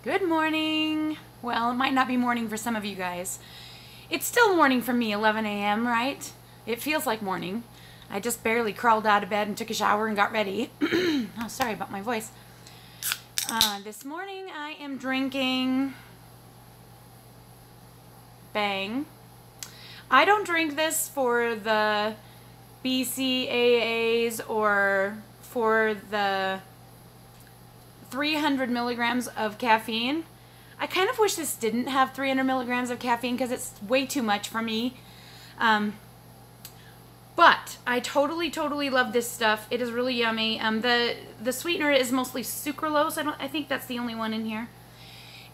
Good morning. Well, it might not be morning for some of you guys. It's still morning for me, 11 a.m., right? It feels like morning. I just barely crawled out of bed and took a shower and got ready. Oh, sorry about my voice. This morning I am drinking Bang. I don't drink this for the BCAAs or for the 300 milligrams of caffeine. I kind of wish this didn't have 300 milligrams of caffeine because it's way too much for me. But I totally love this stuff. It is really yummy. The sweetener is mostly sucralose. I think that's the only one in here.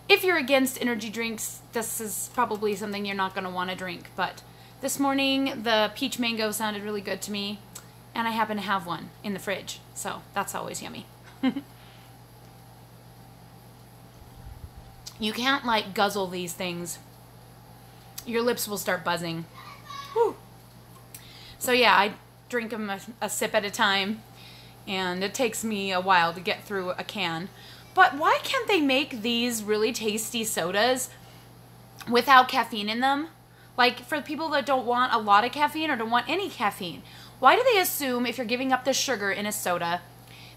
If you're against energy drinks, this is probably something you're not going to want to drink. But this morning, the peach mango sounded really good to me, and I happen to have one in the fridge, so that's always yummy. You can't like guzzle these things. Your lips will start buzzing. Whew. So yeah, I drink them a sip at a time, and it takes me a while to get through a can. But why can't they make these really tasty sodas without caffeine in them? Like for people that don't want a lot of caffeine or don't want any caffeine, why do they assume if you're giving up the sugar in a soda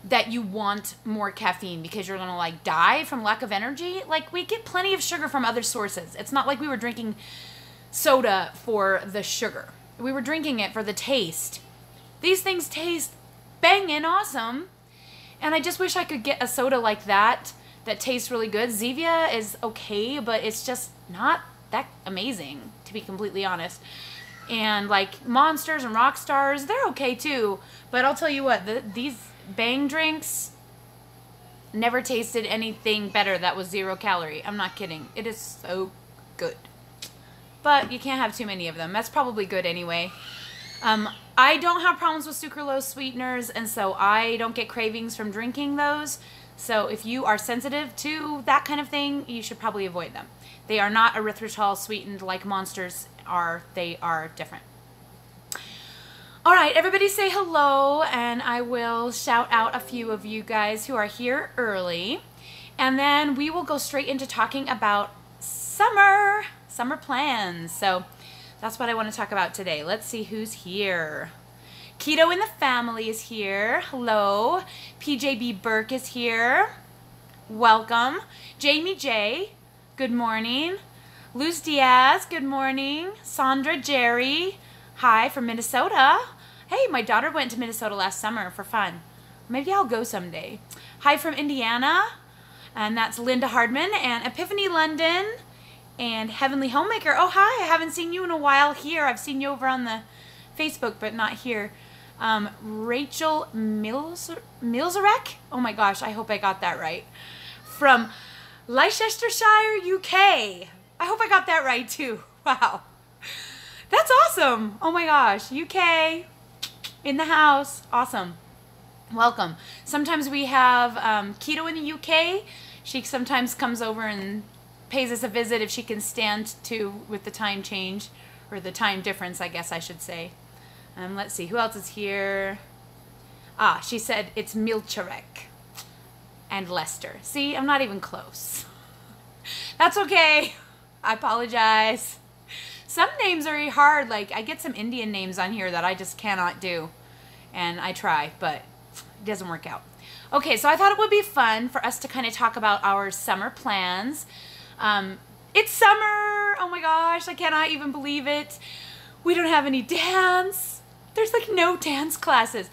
that you want more caffeine because you're gonna like die from lack of energy? Like, we get plenty of sugar from other sources. It's not like we were drinking soda for the sugar. We were drinking it for the taste. These things taste banging awesome, and I just wish I could get a soda like that that tastes really good. Zevia is okay, but it's just not that amazing, to be completely honest. And like Monsters and Rockstars, they're okay too, but I'll tell you what, these Bang drinks never tasted anything better that was 0 calorie. I'm not kidding. It is so good. But you can't have too many of them. That's probably good anyway. I don't have problems with sucralose sweeteners, and so I don't get cravings from drinking those. So if you are sensitive to that kind of thing, you should probably avoid them. They are not erythritol sweetened like Monsters are. They are different. All right, everybody say hello, and I will shout out a few of you guys who are here early. And then we will go straight into talking about summer plans. So that's what I want to talk about today. Let's see who's here. Keto in the family is here. Hello. PJB Burke is here. Welcome. Jamie J, good morning. Luz Diaz, good morning. Sandra Jerry, hi from Minnesota. Hey, my daughter went to Minnesota last summer for fun. Maybe I'll go someday. Hi from Indiana, and that's Linda Hardman and Epiphany London and Heavenly Homemaker. Oh, hi, I haven't seen you in a while here. I've seen you over on the Facebook, but not here. Rachel Milzarek? Oh my gosh, I hope I got that right. From Leicestershire, UK. I hope I got that right too. Wow. That's awesome. Oh my gosh, UK in the house. Awesome. Welcome. Sometimes we have Keto in the UK. She sometimes comes over and pays us a visit if she can stand to with the time change, or the time difference, I guess I should say. Let's see, who else is here? Ah, she said it's Milcharek and Lester. See, I'm not even close. That's okay. I apologize. Some names are hard. Like, I get some Indian names on here that I just cannot do. And I try, but it doesn't work out. Okay, so I thought it would be fun for us to kind of talk about our summer plans. It's summer. Oh my gosh, I cannot even believe it. We don't have any dance. There's like no dance classes.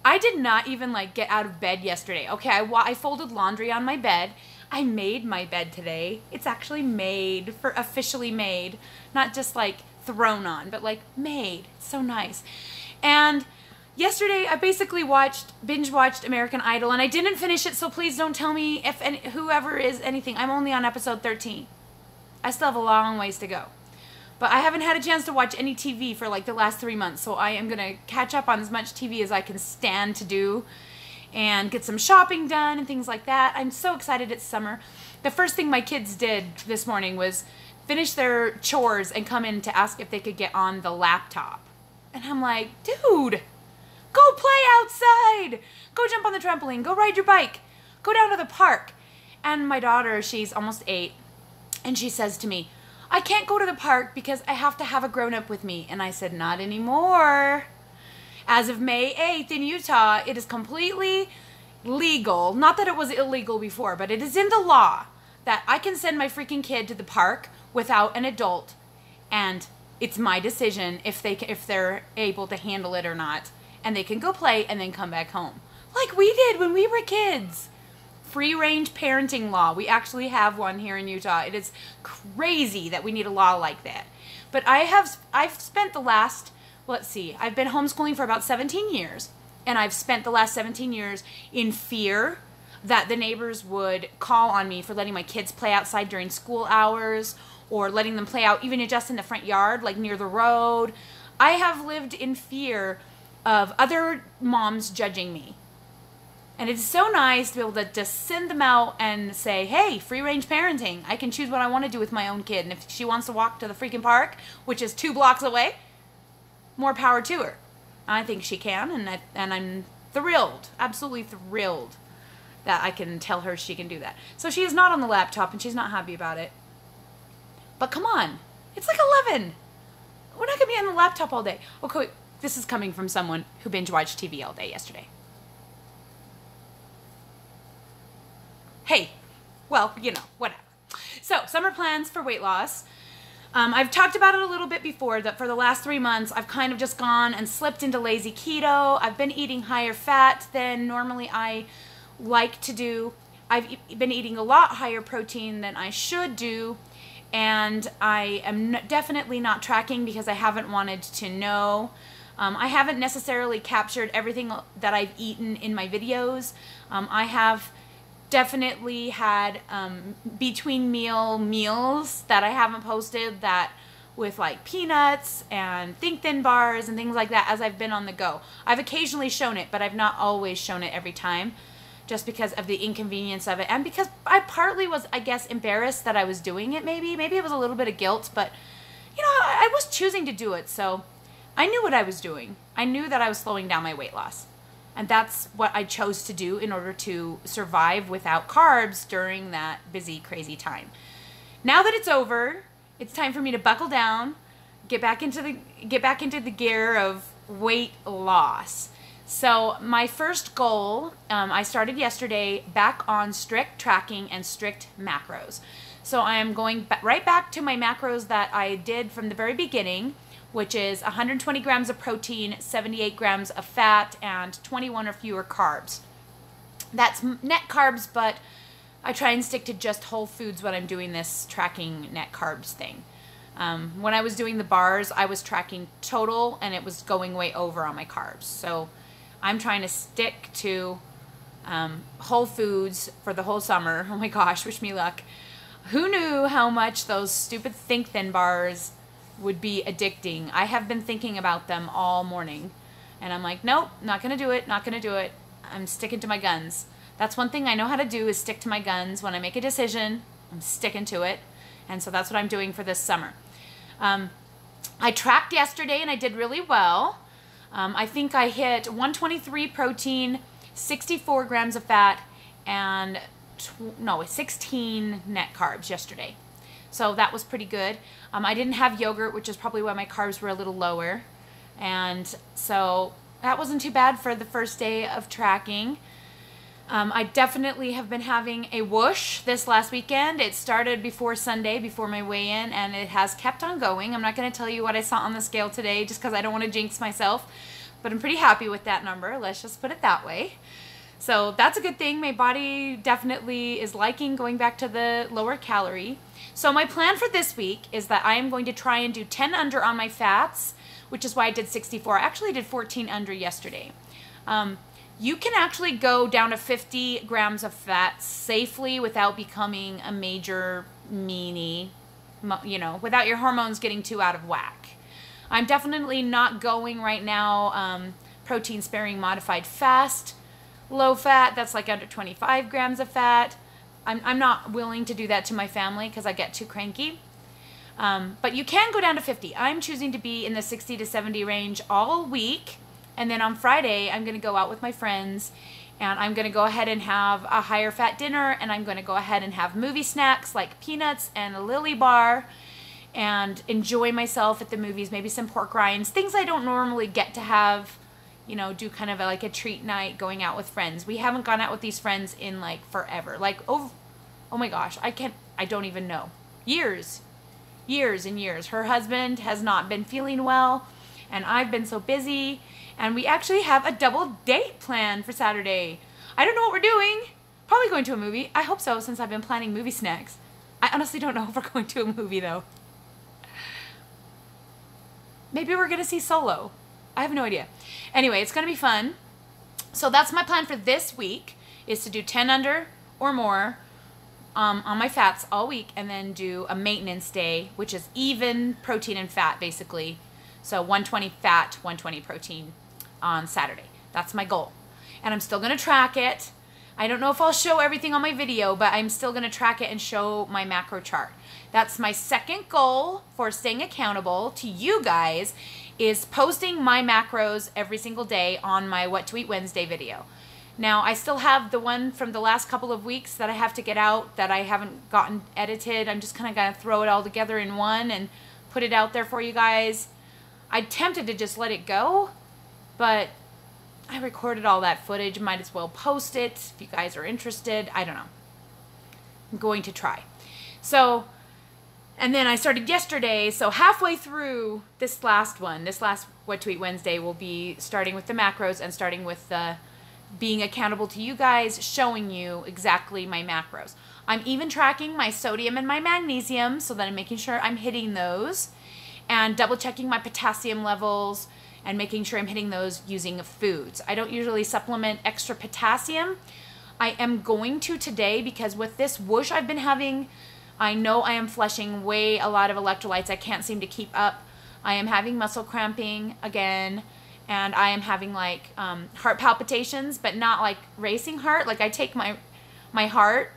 I did not even like get out of bed yesterday. Okay, I folded laundry on my bed. I made my bed today. It's actually made, officially made. Not just like thrown on, but like made. It's so nice. And yesterday I basically binge watched American Idol, and I didn't finish it, so please don't tell me if whoever is anything. I'm only on episode 13. I still have a long ways to go. But I haven't had a chance to watch any TV for like the last 3 months, so I am going to catch up on as much TV as I can stand to do and get some shopping done and things like that. I'm so excited it's summer. The first thing my kids did this morning was finish their chores and come in to ask if they could get on the laptop. And I'm like, dude, go play outside. Go jump on the trampoline. Go ride your bike. Go down to the park. And my daughter, she's almost 8, and she says to me, I can't go to the park because I have to have a grown-up with me. And I said, not anymore. As of May 8th in Utah, it is completely legal. Not that it was illegal before, but it is in the law that I can send my freaking kid to the park without an adult, and it's my decision if they're able to handle it or not, and they can go play and then come back home like we did when we were kids. Free range parenting law. We actually have one here in Utah. It is crazy that we need a law like that. But I've spent the last, let's see, I've been homeschooling for about 17 years, and I've spent the last 17 years in fear that the neighbors would call on me for letting my kids play outside during school hours, or letting them play out even just in the front yard, like near the road. I have lived in fear of other moms judging me. And it's so nice to be able to just send them out and say, hey, free range parenting. I can choose what I want to do with my own kid. And if she wants to walk to the freaking park, which is 2 blocks away, more power to her. I think she can, and I'm thrilled, absolutely thrilled that I can tell her she can do that. So she is not on the laptop, and she's not happy about it. But come on, it's like 11. We're not going to be on the laptop all day. Okay, this is coming from someone who binge watched TV all day yesterday. Hey, well, you know, whatever. So, summer plans for weight loss. I've talked about it a little bit before, that for the last 3 months, I've kind of just gone and slipped into lazy keto. I've been eating higher fat than normally I like to do. I've been eating a lot higher protein than I should do, and I am definitely not tracking because I haven't wanted to know. I haven't necessarily captured everything that I've eaten in my videos. I have definitely had between meals that I haven't posted, that with like peanuts and Think Thin bars and things like that as I've been on the go. I've occasionally shown it, but I've not always shown it every time, just because of the inconvenience of it, and because I partly was, I guess, embarrassed that I was doing it. Maybe it was a little bit of guilt, but you know, I was choosing to do it, so I knew what I was doing. I knew that I was slowing down my weight loss. And that's what I chose to do in order to survive without carbs during that busy, crazy time. Now that it's over, it's time for me to buckle down, get back into the gear of weight loss. So my first goal, I started yesterday back on strict tracking and strict macros. So I am going right back to my macros that I did from the very beginning, which is 120 grams of protein, 78 grams of fat, and 21 or fewer carbs. That's net carbs, but I try and stick to just whole foods when I'm doing this tracking net carbs thing. When I was doing the bars, I was tracking total, and it was going way over on my carbs. So I'm trying to stick to whole foods for the whole summer. Oh my gosh, wish me luck. Who knew how much those stupid Think Thin bars would be addicting? I have been thinking about them all morning, and I'm like, nope, not gonna do it, not gonna do it. I'm sticking to my guns. That's one thing I know how to do, is stick to my guns. When I make a decision, I'm sticking to it, and so that's what I'm doing for this summer. I tracked yesterday and I did really well. I think I hit 123 protein, 64 grams of fat, and 16 net carbs yesterday. So that was pretty good. I didn't have yogurt, which is probably why my carbs were a little lower. And so that wasn't too bad for the first day of tracking. I definitely have been having a whoosh this last weekend. It started before Sunday, before my weigh-in, and it has kept on going. I'm not going to tell you what I saw on the scale today just because I don't want to jinx myself, but I'm pretty happy with that number. Let's just put it that way. So that's a good thing. My body definitely is liking going back to the lower calorie. So my plan for this week is that I am going to try and do 10 under on my fats, which is why I did 64. I actually did 14 under yesterday. You can actually go down to 50 grams of fat safely without becoming a major meanie, you know, without your hormones getting too out of whack. I'm definitely not going right now protein sparing modified fast, low fat. That's like under 25 grams of fat. I'm not willing to do that to my family because I get too cranky. But you can go down to 50. I'm choosing to be in the 60 to 70 range all week. And then on Friday, I'm going to go out with my friends And I'm going to go ahead and have a higher fat dinner, and I'm going to go ahead and have movie snacks like peanuts and a Lily bar and enjoy myself at the movies, maybe some pork rinds, things I don't normally get to have, you know, do kind of like a treat night going out with friends. We haven't gone out with these friends in like forever. Like, oh my gosh, I don't even know. Years and years. Her husband has not been feeling well, and I've been so busy. And we actually have a double date planned for Saturday. I don't know what we're doing. Probably going to a movie. I hope so, since I've been planning movie snacks. I honestly don't know if we're going to a movie, though. Maybe we're going to see Solo. I have no idea. Anyway, it's going to be fun. So that's my plan for this week, is to do 10 under or more on my fats all week, and then do a maintenance day, which is even protein and fat, basically. So 120 fat, 120 protein on Saturday. That's my goal. And I'm still going to track it. I don't know if I'll show everything on my video, but I'm still going to track it and show my macro chart. That's my second goal for staying accountable to you guys, is posting my macros every single day on my What to Eat Wednesday video. Now, I still have the one from the last couple of weeks that I have to get out that I haven't gotten edited. I'm just kind of going to throw it all together in one and put it out there for you guys. I tempted to just let it go, but I recorded all that footage. Might as well post it if you guys are interested. I don't know. I'm going to try. So, and then I started yesterday, so halfway through this last one, this last What to Eat Wednesday, will be starting with the macros and starting with the being accountable to you guys, showing you exactly my macros. I'm even tracking my sodium and my magnesium so that I'm making sure I'm hitting those, and double checking my potassium levels and making sure I'm hitting those using foods. I don't usually supplement extra potassium. I am going to today, because with this whoosh I've been having, I know I am flushing a lot of electrolytes. I can't seem to keep up. I am having muscle cramping again, and I am having like heart palpitations, but not like racing heart. Like I take my heart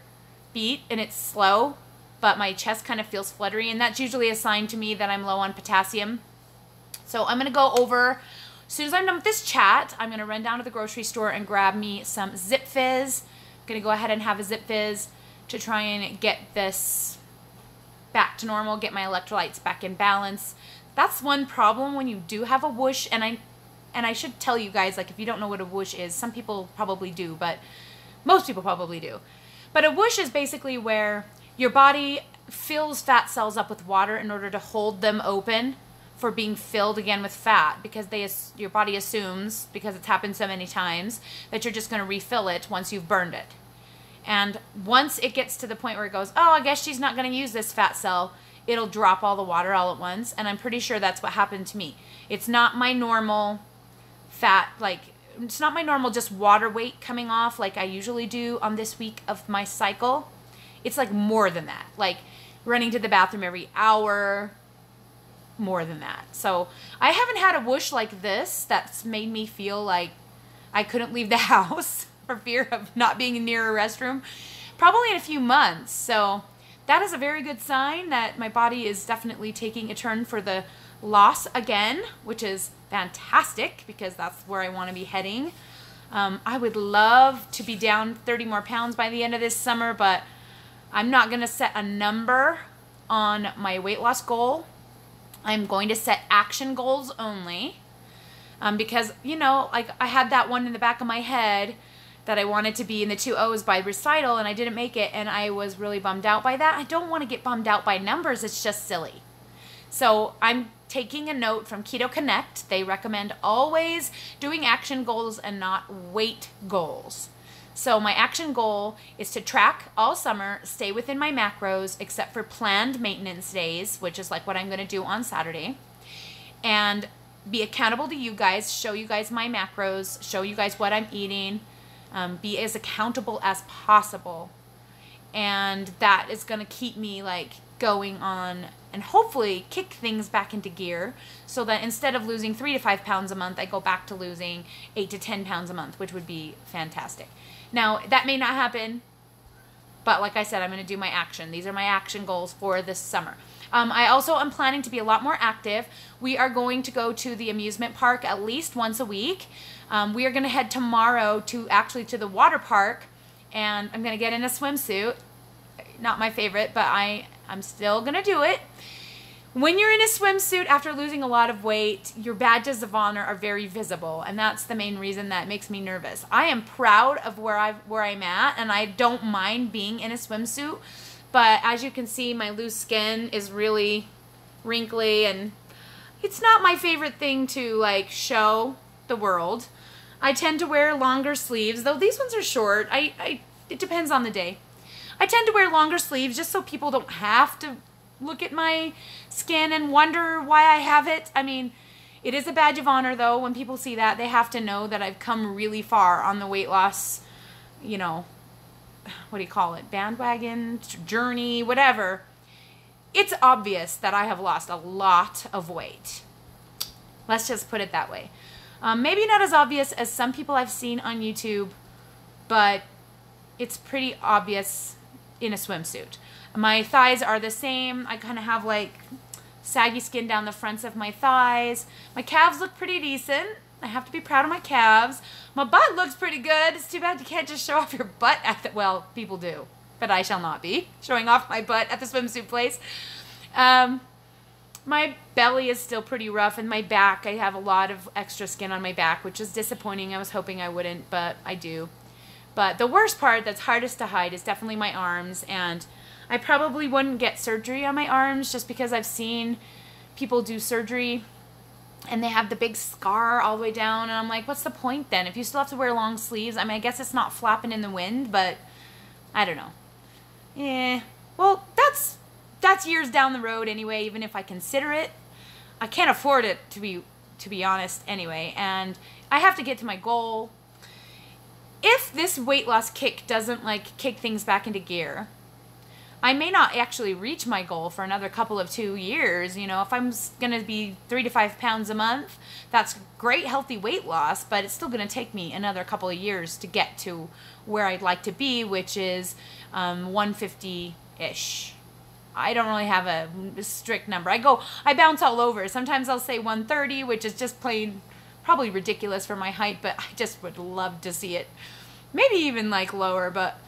beat and it's slow, but my chest kind of feels fluttery, and that's usually a sign to me that I'm low on potassium. So I'm going to go over, as soon as I'm done with this chat, I'm going to run down to the grocery store and grab me some Zip Fizz. I'm going to go ahead and have a Zip Fizz to try and get this back to normal, get my electrolytes back in balance. That's one problem when you do have a whoosh, and I should tell you guys, like, if you don't know what a whoosh is, some people probably do, but most people probably do. But a whoosh is basically where your body fills fat cells up with water in order to hold them open for being filled again with fat, because your body assumes, because it's happened so many times, that you're just going to refill it once you've burned it. And once it gets to the point where it goes, oh, I guess she's not going to use this fat cell, it'll drop all the water all at once. And I'm pretty sure that's what happened to me. It's not my normal fat, like, it's not my normal just water weight coming off like I usually do on this week of my cycle. It's like more than that, like running to the bathroom every hour, more than that. So I haven't had a whoosh like this that's made me feel like I couldn't leave the house for fear of not being near a restroom, probably in a few months. So that is a very good sign that my body is definitely taking a turn for the loss again, which is fantastic, because that's where I want to be heading. I would love to be down 30 more pounds by the end of this summer, but I'm not going to set a number on my weight loss goal. I'm going to set action goals only, because, you know, like I had that one in the back of my head that I wanted to be in the 2 O's by recital, and I didn't make it, and I was really bummed out by that. I don't want to get bummed out by numbers. It's just silly. So I'm taking a note from Keto Connect. They recommend always doing action goals and not weight goals. So my action goal is to track all summer, stay within my macros, except for planned maintenance days, which is like what I'm going to do on Saturday, and be accountable to you guys, show you guys my macros, show you guys what I'm eating, be as accountable as possible. And that is going to keep me like going on and hopefully kick things back into gear, so that instead of losing 3 to 5 pounds a month, I go back to losing 8 to 10 pounds a month, which would be fantastic. Now, that may not happen But like I said, I'm going to do my action. These are my action goals for this summer. I also am planning to be a lot more active. We are going to go to the amusement park at least once a week. We are going to head tomorrow to the water park, and I'm going to get in a swimsuit. Not my favorite, but I'm still going to do it. When you're in a swimsuit after losing a lot of weight, your badges of honor are very visible, and that's the main reason that makes me nervous. I am proud of where I'm at, and I don't mind being in a swimsuit, but as you can see, my loose skin is really wrinkly, and it's not my favorite thing to like show the world. I tend to wear longer sleeves, though these ones are short. It depends on the day. I tend to wear longer sleeves just so people don't have to look at my skin and wonder why I have it. I mean, it is a badge of honor, though. When people see that, they have to know that I've come really far on the weight loss, you know, what do you call it? Bandwagon, journey, whatever. It's obvious that I have lost a lot of weight. Let's just put it that way. Maybe not as obvious as some people I've seen on YouTube, but it's pretty obvious in a swimsuit. My thighs are the same. I kind of have like saggy skin down the fronts of my thighs. My calves look pretty decent. I have to be proud of my calves. My butt looks pretty good. It's too bad you can't just show off your butt at the, well, people do, but I shall not be showing off my butt at the swimsuit place. My belly is still pretty rough, and my back, I have a lot of extra skin on my back, which is disappointing. I was hoping I wouldn't, but I do. But the worst part that's hardest to hide is definitely my arms, and I probably wouldn't get surgery on my arms just because I've seen people do surgery and they have the big scar all the way down, and I'm like, what's the point then? If you still have to wear long sleeves, I mean, I guess it's not flapping in the wind, but I don't know. Well, that's years down the road anyway, even if I consider it. I can't afford it, to be honest, anyway, and I have to get to my goal. If this weight loss kick doesn't like kick things back into gear, I may not actually reach my goal for another couple of 2 years. You know, if I'm going to be 3 to 5 pounds a month, that's great healthy weight loss, but it's still going to take me another couple of years to get to where I'd like to be, which is 150-ish. I don't really have a strict number. I bounce all over. Sometimes I'll say 130, which is just plain probably ridiculous for my height, but I just would love to see it. Maybe even like lower, but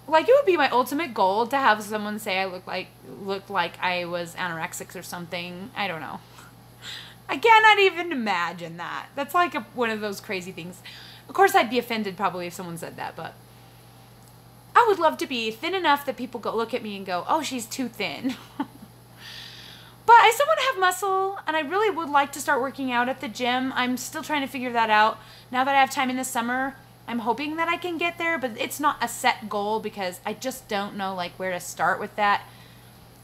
like it would be my ultimate goal to have someone say I look like I was anorexic or something. I don't know. I cannot even imagine that. That's like one of those crazy things. Of course, I'd be offended probably if someone said that, but I would love to be thin enough that people look at me and go, oh, she's too thin. But I still want to have muscle, and I really would like to start working out at the gym. I'm still trying to figure that out. Now that I have time in the summer, I'm hoping that I can get there, but it's not a set goal because I just don't know like where to start with that.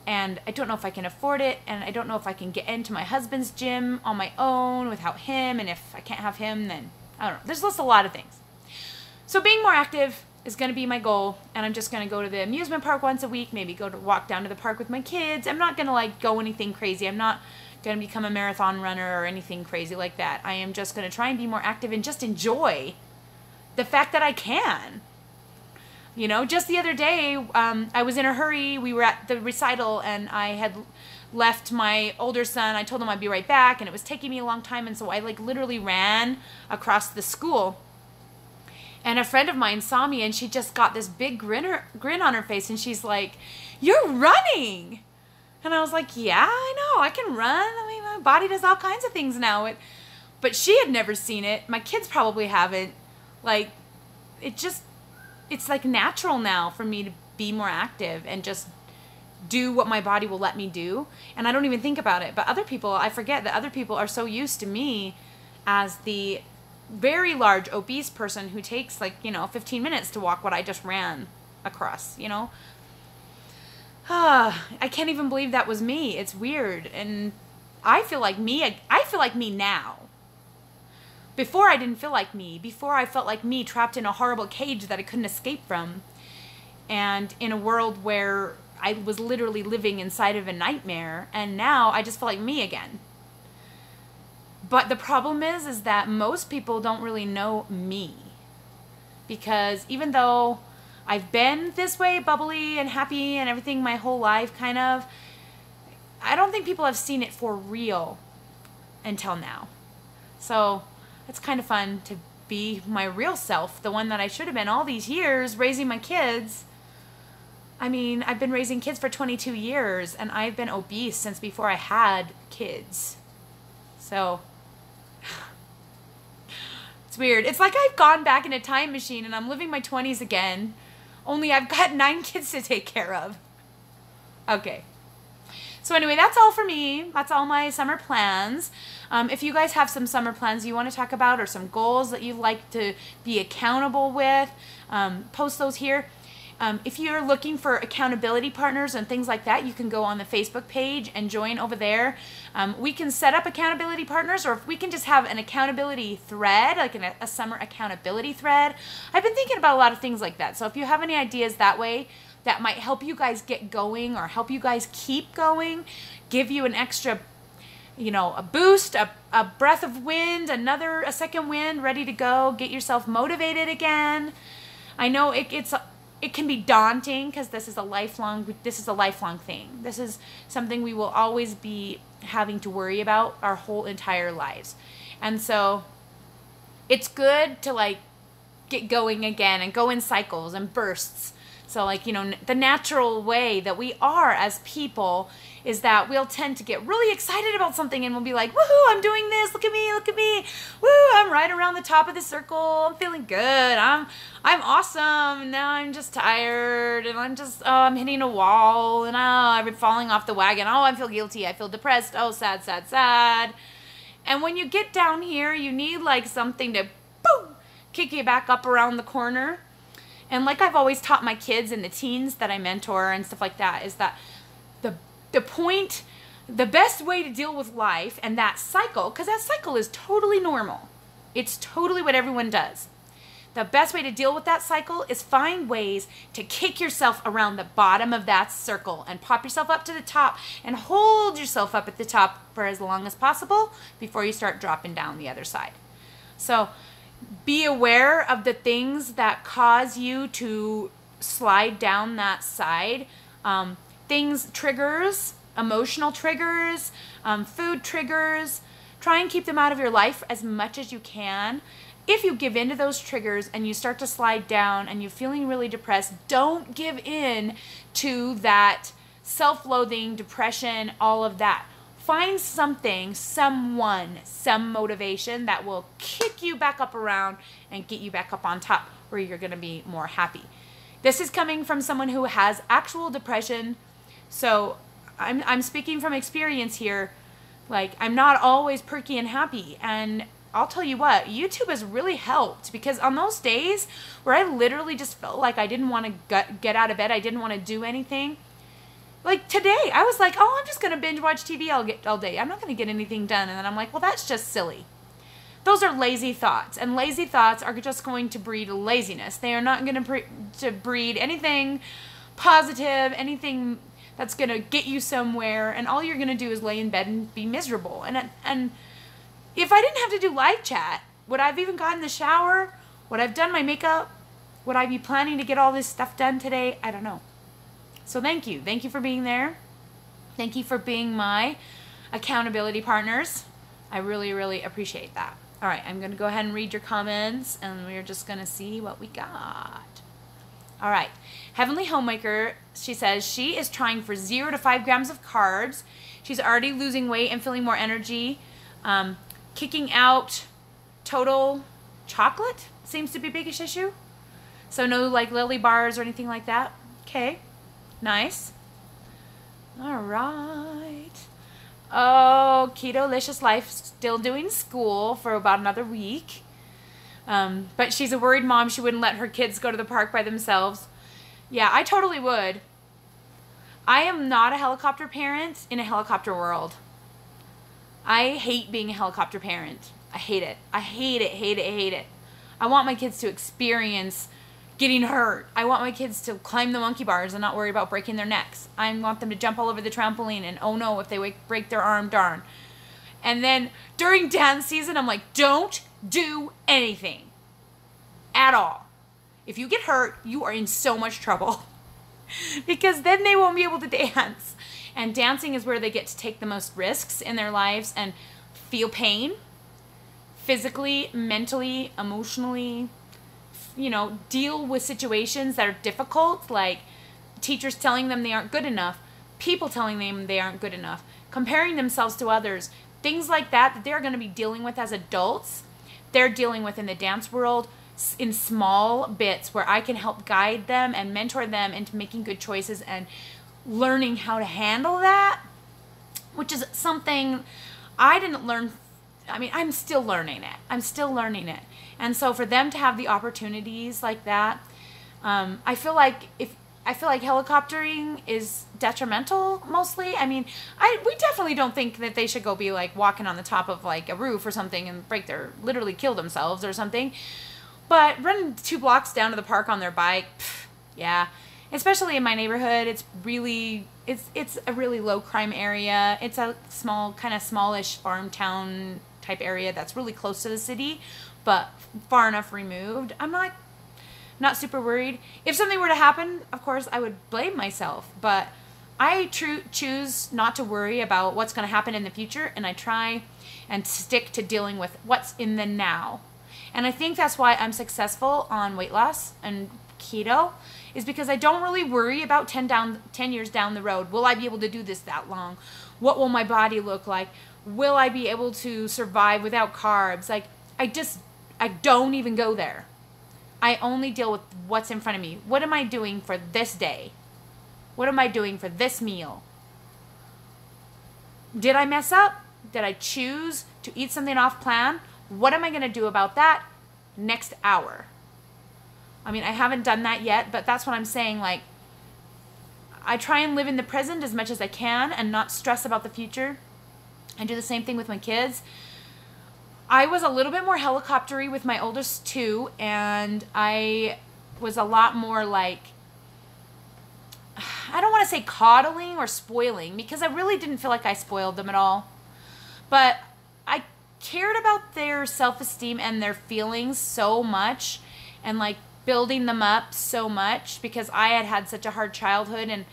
And I don't know if I can afford it, and I don't know if I can get into my husband's gym on my own without him, and if I can't have him, then I don't know. There's just a lot of things. So being more active is going to be my goal, and I'm just going to go to the amusement park once a week, maybe go to walk down to the park with my kids. I'm not going to like go anything crazy. I'm not going to become a marathon runner or anything crazy like that. I am just going to try and be more active and just enjoy the fact that I can. You know, just the other day, I was in a hurry. We were at the recital, and I had left my older son. I told him I'd be right back, and it was taking me a long time, and so I like literally ran across the school. And a friend of mine saw me, and she just got this big grin on her face, and she's like, "You're running!" And I was like, "Yeah, I know, I can run. I mean, my body does all kinds of things now." But she had never seen it. My kids probably haven't. Like, it's like natural now for me to be more active and just do what my body will let me do. And I don't even think about it. But other people, I forget that other people are so used to me as the very large obese person who takes like, 15 minutes to walk what I just ran across, I can't even believe that was me. It's weird. And I feel like me now. Before I didn't feel like me. Before I felt like me trapped in a horrible cage that I couldn't escape from. And in a world where I was literally living inside of a nightmare. And now I just feel like me again. But the problem is that most people don't really know me. Because even though I've been this way, bubbly and happy and everything my whole life, kind of. I don't think people have seen it for real until now. So it's kind of fun to be my real self, the one that I should have been all these years raising my kids. I mean, I've been raising kids for 22 years, and I've been obese since before I had kids. So it's weird. It's like I've gone back in a time machine and I'm living my 20s again, only I've got 9 kids to take care of. Okay. So anyway, that's all for me. That's all my summer plans. If you guys have some summer plans you want to talk about or some goals that you'd like to be accountable with, post those here. If you're looking for accountability partners and things like that, you can go on the Facebook page and join over there. We can set up accountability partners, or if we can just have an accountability thread, like a summer accountability thread. I've been thinking about a lot of things like that. So if you have any ideas that way that might help you guys get going or help you guys keep going, give you an extra, you know, a boost, a breath of wind, a second wind, ready to go, get yourself motivated again. I know it can be daunting because this is a lifelong thing. This is something we will always be having to worry about our whole entire lives. And so it's good to like get going again and go in cycles and bursts. So like, you know, the natural way that we are as people is that we'll tend to get really excited about something and we'll be like, woohoo, I'm doing this, look at me, woo, I'm right around the top of the circle, I'm feeling good, I'm awesome, now I'm just tired, and I'm hitting a wall, and I'm falling off the wagon, I feel guilty, I feel depressed, sad, sad, sad. And when you get down here, you need like something to, boom, kick you back up around the corner. And like I've always taught my kids and the teens that I mentor and stuff like that, is that the best way to deal with life and that cycle, because that cycle is totally normal. It's totally what everyone does. The best way to deal with that cycle is find ways to kick yourself around the bottom of that circle and pop yourself up to the top and hold yourself up at the top for as long as possible before you start dropping down the other side. So be aware of the things that cause you to slide down that side. Triggers, emotional triggers, food triggers. Try and keep them out of your life as much as you can. If you give in to those triggers and you start to slide down and you're feeling really depressed, don't give in to that self-loathing, depression, all of that. Find something, someone, some motivation that will kick you back up around and get you back up on top where you're going to be more happy. This is coming from someone who has actual depression. So I'm speaking from experience here. Like, I'm not always perky and happy. And I'll tell you what, YouTube has really helped, because on those days where I literally just felt like I didn't want to get out of bed, I didn't want to do anything. Like today, I was like, oh, I'm just going to binge watch TV all day. I'm not going to get anything done. And then I'm like, well, that's just silly. Those are lazy thoughts. And lazy thoughts are just going to breed laziness. They are not going to breed anything positive, anything that's going to get you somewhere. And all you're going to do is lay in bed and be miserable. And if I didn't have to do live chat, would I have even gotten in the shower? Would I have done my makeup? Would I be planning to get all this stuff done today? I don't know. So thank you. Thank you for being there. Thank you for being my accountability partners. I really, really appreciate that. All right, I'm going to go ahead and read your comments, and we're just going to see what we got. All right. Heavenly Homemaker, she says she is trying for 0 to 5 grams of carbs. She's already losing weight and feeling more energy. Kicking out total chocolate seems to be a biggest issue. So no like Lily bars or anything like that. Okay. Nice. All right. Oh, Keto-licious Life still doing school for about another week. But she's a worried mom. She wouldn't let her kids go to the park by themselves. Yeah, I totally would. I am not a helicopter parent in a helicopter world. I hate being a helicopter parent. I hate it. I hate it, hate it, hate it. I want my kids to experience getting hurt. I want my kids to climb the monkey bars and not worry about breaking their necks. I want them to jump all over the trampoline and oh no, if they break their arm, darn. And then during dance season, I'm like, don't do anything at all. If you get hurt, you are in so much trouble because then they won't be able to dance. And dancing is where they get to take the most risks in their lives and feel pain physically, mentally, emotionally, you know, deal with situations that are difficult, like teachers telling them they aren't good enough, people telling them they aren't good enough, comparing themselves to others, things like that they're going to be dealing with as adults. They're dealing with in the dance world in small bits where I can help guide them and mentor them into making good choices and learning how to handle that, which is something I didn't learn. I mean, I'm still learning it. And so for them to have the opportunities like that, I feel like helicoptering is detrimental mostly. I mean, we definitely don't think that they should go be like walking on the top of like a roof or something and literally kill themselves or something. But running 2 blocks down to the park on their bike, yeah. Especially in my neighborhood, it's a really low crime area. It's a small, kind of smallish farm town type area that's really close to the city, but far enough removed. I'm not super worried. If something were to happen, of course, I would blame myself, but I choose not to worry about what's going to happen in the future, and I try and stick to dealing with what's in the now. And I think that's why I'm successful on weight loss and keto, is because I don't really worry about 10 years down the road. Will I be able to do this that long? What will my body look like? Will I be able to survive without carbs? Like, I don't even go there. I only deal with what's in front of me. What am I doing for this day? What am I doing for this meal? Did I mess up? Did I choose to eat something off plan? What am I going to do about that next hour? I mean, I haven't done that yet, but that's what I'm saying. Like, I try and live in the present as much as I can and not stress about the future. I do the same thing with my kids. I was a little bit more helicoptery with my oldest two, and I was a lot more like, I don't want to say coddling or spoiling, because I really didn't feel like I spoiled them at all. But I cared about their self-esteem and their feelings so much, and like building them up so much, because I had had such a hard childhood, and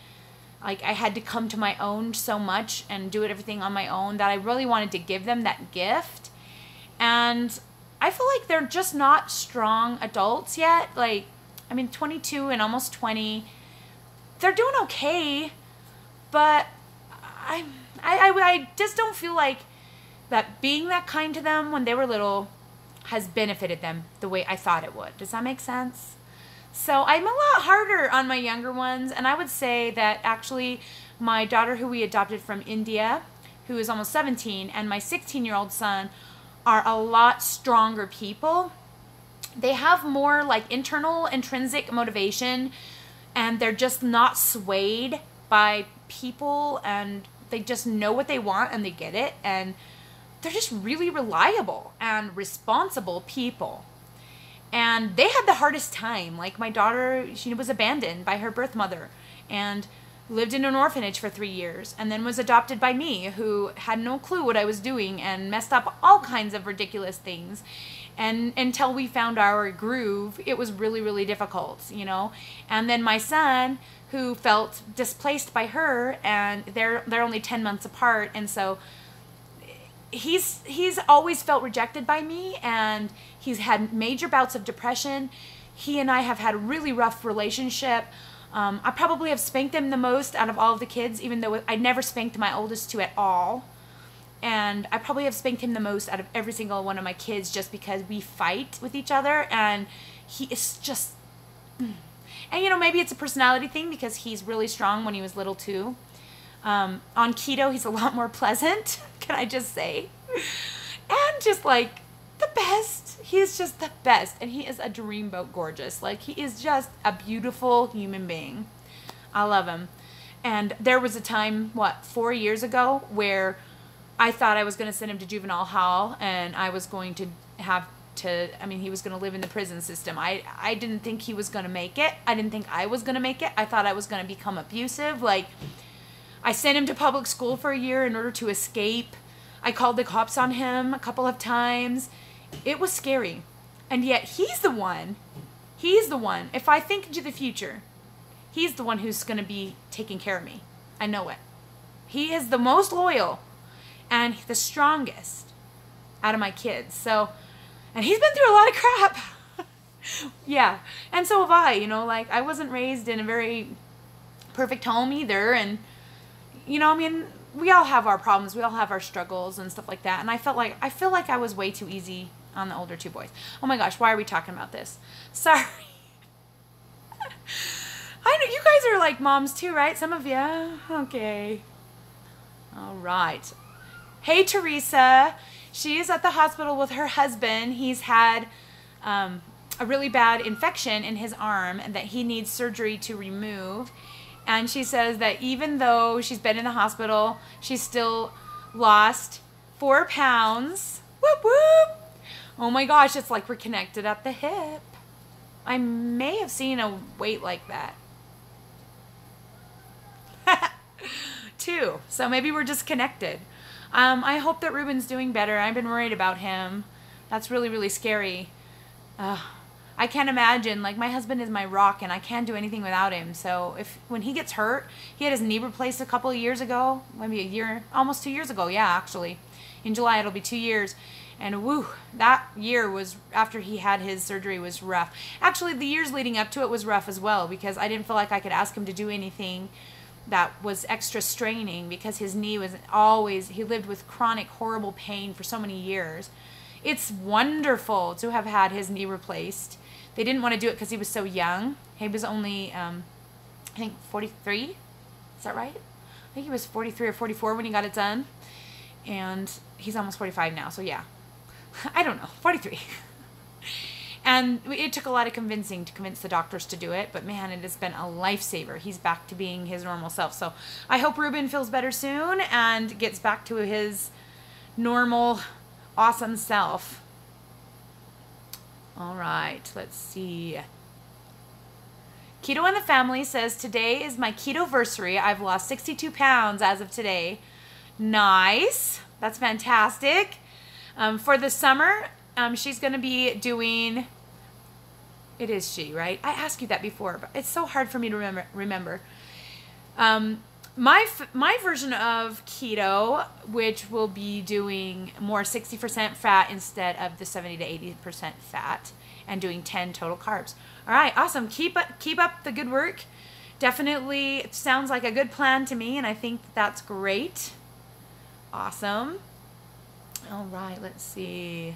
like I had to come to my own so much and do everything on my own, that I really wanted to give them that gift. And I feel like they're just not strong adults yet. Like, I mean, 22 and almost 20, they're doing okay, but I just don't feel like that being that kind to them when they were little has benefited them the way I thought it would. Does that make sense? So I'm a lot harder on my younger ones, and I would say that actually my daughter, who we adopted from India, who is almost 17, and my 16-year-old son are a lot stronger people. They have more like internal intrinsic motivation, and they're just not swayed by people, and they just know what they want and they get it, and they're just really reliable and responsible people. And they had the hardest time. Like my daughter, she was abandoned by her birth mother and lived in an orphanage for 3 years, and then was adopted by me, who had no clue what I was doing and messed up all kinds of ridiculous things. And until we found our groove, it was really, really difficult, you know. And then my son, who felt displaced by her, and they're only 10 months apart, and so he's always felt rejected by me, and he's had major bouts of depression. He and I have had a really rough relationship. I probably have spanked him the most out of all of the kids, even though I never spanked my oldest two at all. And I probably have spanked him the most out of every single one of my kids, just because we fight with each other, and he is just, and you know, maybe it's a personality thing, because he's really strong when he was little too. On keto, he's a lot more pleasant, can I just say? And just like the best. He is just the best, and he is a dreamboat gorgeous. Like, he is just a beautiful human being. I love him. And there was a time, 4 years ago, where I thought I was going to send him to juvenile hall, and I was going to he was going to live in the prison system. I didn't think he was going to make it. I didn't think I was going to make it. I thought I was going to become abusive. Like, I sent him to public school for a year in order to escape. I called the cops on him a couple of times. It was scary. And yet he's the one He's the one, if I think into the future, he's the one who's going to be taking care of me. I know it. He is the most loyal and the strongest out of my kids. So, and he's been through a lot of crap. Yeah. And so have I, you know, like I wasn't raised in a very perfect home either. And, you know, I mean, we all have our problems. We all have our struggles and stuff like that. And I feel like I was way too easy on the older two boys. Oh my gosh, why are we talking about this? Sorry. I know you guys are like moms too, right? Some of you. Okay. All right. Hey, Teresa. She is at the hospital with her husband. He's had a really bad infection in his arm and that he needs surgery to remove. And she says that even though she's been in the hospital, she's still lost 4 pounds. Whoop, whoop. Oh my gosh, it's like we're connected at the hip. I may have seen a weight like that. 2. So maybe we're just connected. I hope that Ruben's doing better. I've been worried about him. That's really, really scary. I can't imagine, like my husband is my rock and I can't do anything without him. So when he gets hurt, he had his knee replaced a couple of years ago, maybe a year, almost 2 years ago. Yeah, actually. In July, it'll be 2 years. And woo, that year was, after he had his surgery, was rough. Actually, the years leading up to it was rough as well because I didn't feel like I could ask him to do anything that was extra straining because his knee was always, he lived with chronic, horrible pain for so many years. It's wonderful to have had his knee replaced. They didn't want to do it because he was so young. He was only, I think, 43. Is that right? I think he was 43 or 44 when he got it done. And he's almost 45 now, so yeah. I don't know, 43. And it took a lot of convincing to convince the doctors to do it, but man, it has been a lifesaver. He's back to being his normal self. So I hope Ruben feels better soon and gets back to his normal, awesome self. All right, let's see. Keto in the Family says, today is my keto-versary. I've lost 62 pounds as of today. Nice. That's fantastic. For the summer, she's going to be doing, it is she, right? I asked you that before, but it's so hard for me to remember. My version of keto, which will be doing more 60% fat instead of the 70 to 80% fat and doing 10 total carbs. All right, awesome. Keep up the good work. Definitely it sounds like a good plan to me, and I think that's great. Awesome. All right, let's see.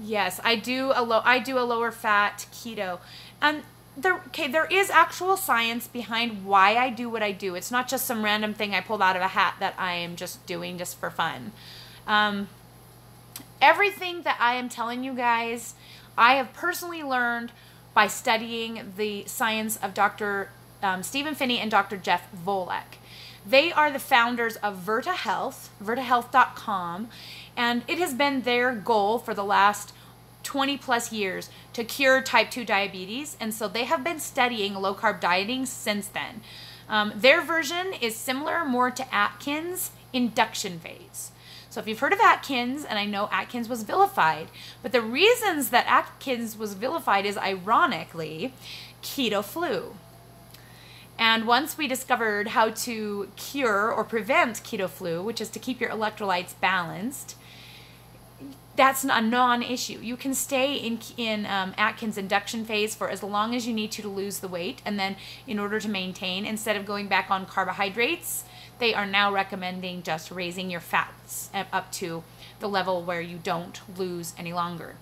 Yes, I do a lower fat keto. And there is actual science behind why I do what I do. It's not just some random thing I pulled out of a hat that I am just doing just for fun. Everything that I am telling you guys, I have personally learned by studying the science of Dr. Stephen Phinney and Dr. Jeff Volek. They are the founders of Virta Health, virtahealth.com, and it has been their goal for the last 20 plus years to cure type 2 diabetes, and so they have been studying low-carb dieting since then. Their version is similar more to Atkins' induction phase. So if you've heard of Atkins, and I know Atkins was vilified, but the reasons that Atkins was vilified is ironically keto flu. And once we discovered how to cure or prevent keto flu, which is to keep your electrolytes balanced, that's a non-issue. You can stay in Atkins induction phase for as long as you need to lose the weight. And then in order to maintain, instead of going back on carbohydrates, they are now recommending just raising your fats up to the level where you don't lose any longer.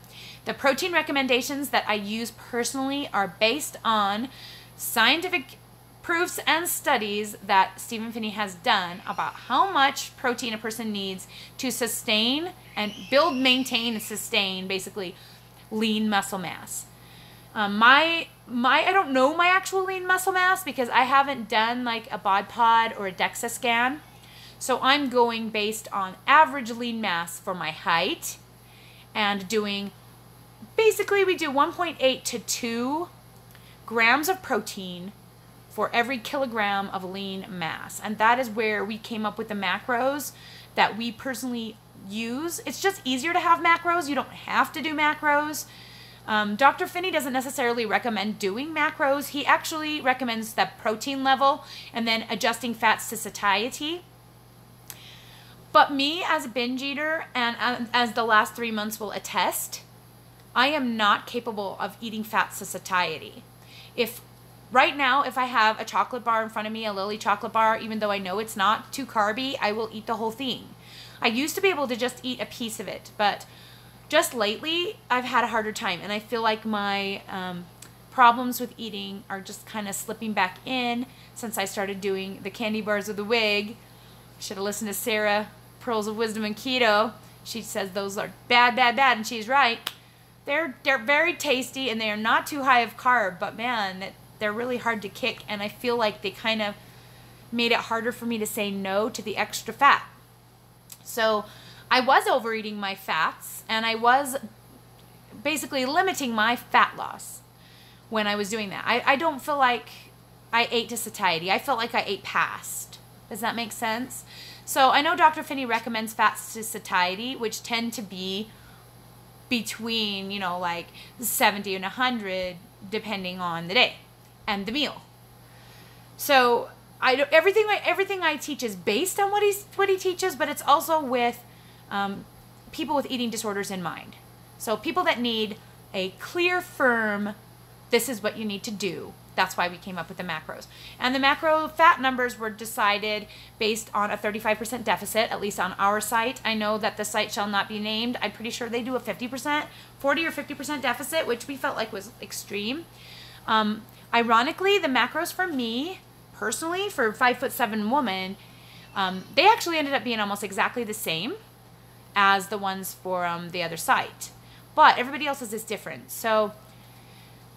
The protein recommendations that I use personally are based on scientific proofs and studies that Stephen Phinney has done about how much protein a person needs to sustain and build, maintain, and sustain basically lean muscle mass. I don't know my actual lean muscle mass because I haven't done like a bod pod or a DEXA scan. So I'm going based on average lean mass for my height and doing, basically we do 1.8 to 2 grams of protein for every kilogram of lean mass. And that is where we came up with the macros that we personally use. It's just easier to have macros. You don't have to do macros. Dr. Finney doesn't necessarily recommend doing macros. He actually recommends the protein level and then adjusting fats to satiety. But me as a binge eater, and as the last 3 months will attest, I am not capable of eating fats to satiety. Right now, if I have a chocolate bar in front of me, a Lily chocolate bar, even though I know it's not too carby, I will eat the whole thing. I used to be able to just eat a piece of it, but just lately, I've had a harder time, and I feel like my problems with eating are just kind of slipping back in since I started doing the candy bars with the wig. Should have listened to Sarah, Pearls of Wisdom and Keto. She says those are bad, bad, bad, and she's right. They're very tasty, and they are not too high of carb, but man, they're really hard to kick, and I feel like they kind of made it harder for me to say no to the extra fat. So I was overeating my fats, and I was basically limiting my fat loss when I was doing that. I don't feel like I ate to satiety. I felt like I ate past. Does that make sense? So I know Dr. Finney recommends fats to satiety, which tend to be between, you know, like 70 and 100, depending on the day and the meal. So everything I teach is based on what he teaches, but it's also with people with eating disorders in mind. So people that need a clear, firm, this is what you need to do. That's why we came up with the macros. And the macro fat numbers were decided based on a 35% deficit, at least on our site. I know that the site shall not be named. I'm pretty sure they do a 50%, 40 or 50% deficit, which we felt like was extreme. Ironically, the macros for me, personally, for a 5'7" woman, they actually ended up being almost exactly the same as the ones for the other site. But everybody else's is different. So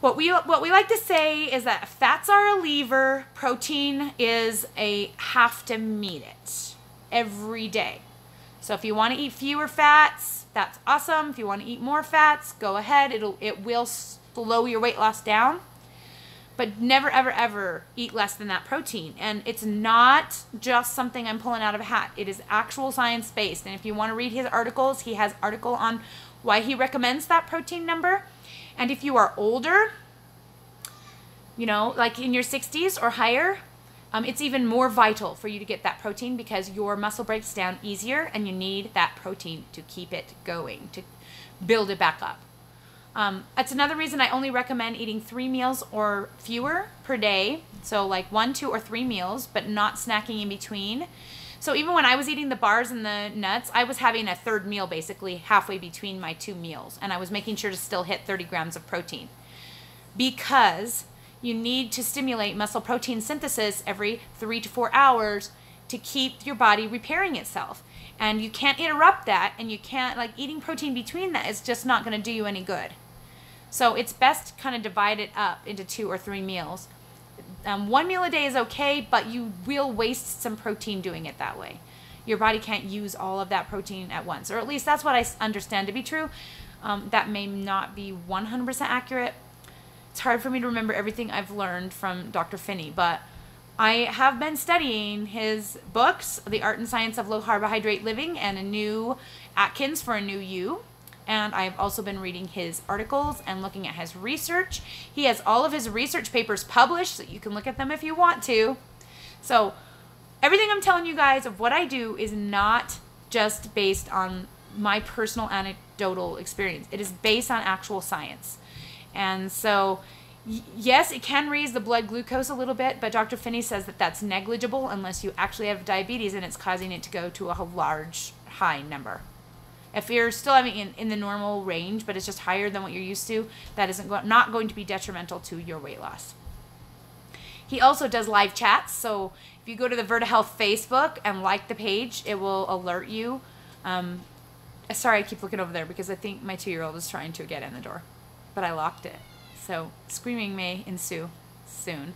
what we like to say is that fats are a lever, protein is a have to meet it every day. So if you want to eat fewer fats, that's awesome. If you want to eat more fats, go ahead. It will slow your weight loss down. But never, ever, ever eat less than that protein. And it's not just something I'm pulling out of a hat. It is actual science-based. And if you want to read his articles, he has an article on why he recommends that protein number. And if you are older, you know, like in your 60s or higher, it's even more vital for you to get that protein because your muscle breaks down easier and you need that protein to keep it going, to build it back up. That's another reason I only recommend eating 3 meals or fewer per day. So like 1, 2, or 3 meals, but not snacking in between. So even when I was eating the bars and the nuts, I was having a third meal basically halfway between my 2 meals. And I was making sure to still hit 30 grams of protein. Because you need to stimulate muscle protein synthesis every 3 to 4 hours to keep your body repairing itself. And you can't interrupt that, and you can't, like, eating protein between that is just not going to do you any good. So it's best to kind of divide it up into 2 or 3 meals. 1 meal a day is okay, but you will waste some protein doing it that way. Your body can't use all of that protein at once, or at least that's what I understand to be true. That may not be 100% accurate. It's hard for me to remember everything I've learned from Dr. Finney, but I have been studying his books, The Art and Science of Low Carbohydrate Living and A New Atkins for a New You. And I've also been reading his articles and looking at his research. He has all of his research papers published, so you can look at them if you want to. So everything I'm telling you guys of what I do is not just based on my personal anecdotal experience. It is based on actual science. And so, yes, it can raise the blood glucose a little bit, but Dr. Finney says that that's negligible unless you actually have diabetes and it's causing it to go to a large, high number. If you're still having in the normal range, but it's just higher than what you're used to, that isn't not going to be detrimental to your weight loss. He also does live chats, so if you go to the VertaHealth Facebook and like the page, it will alert you. Sorry, I keep looking over there because I think my 2-year-old is trying to get in the door, but I locked it. So screaming may ensue soon.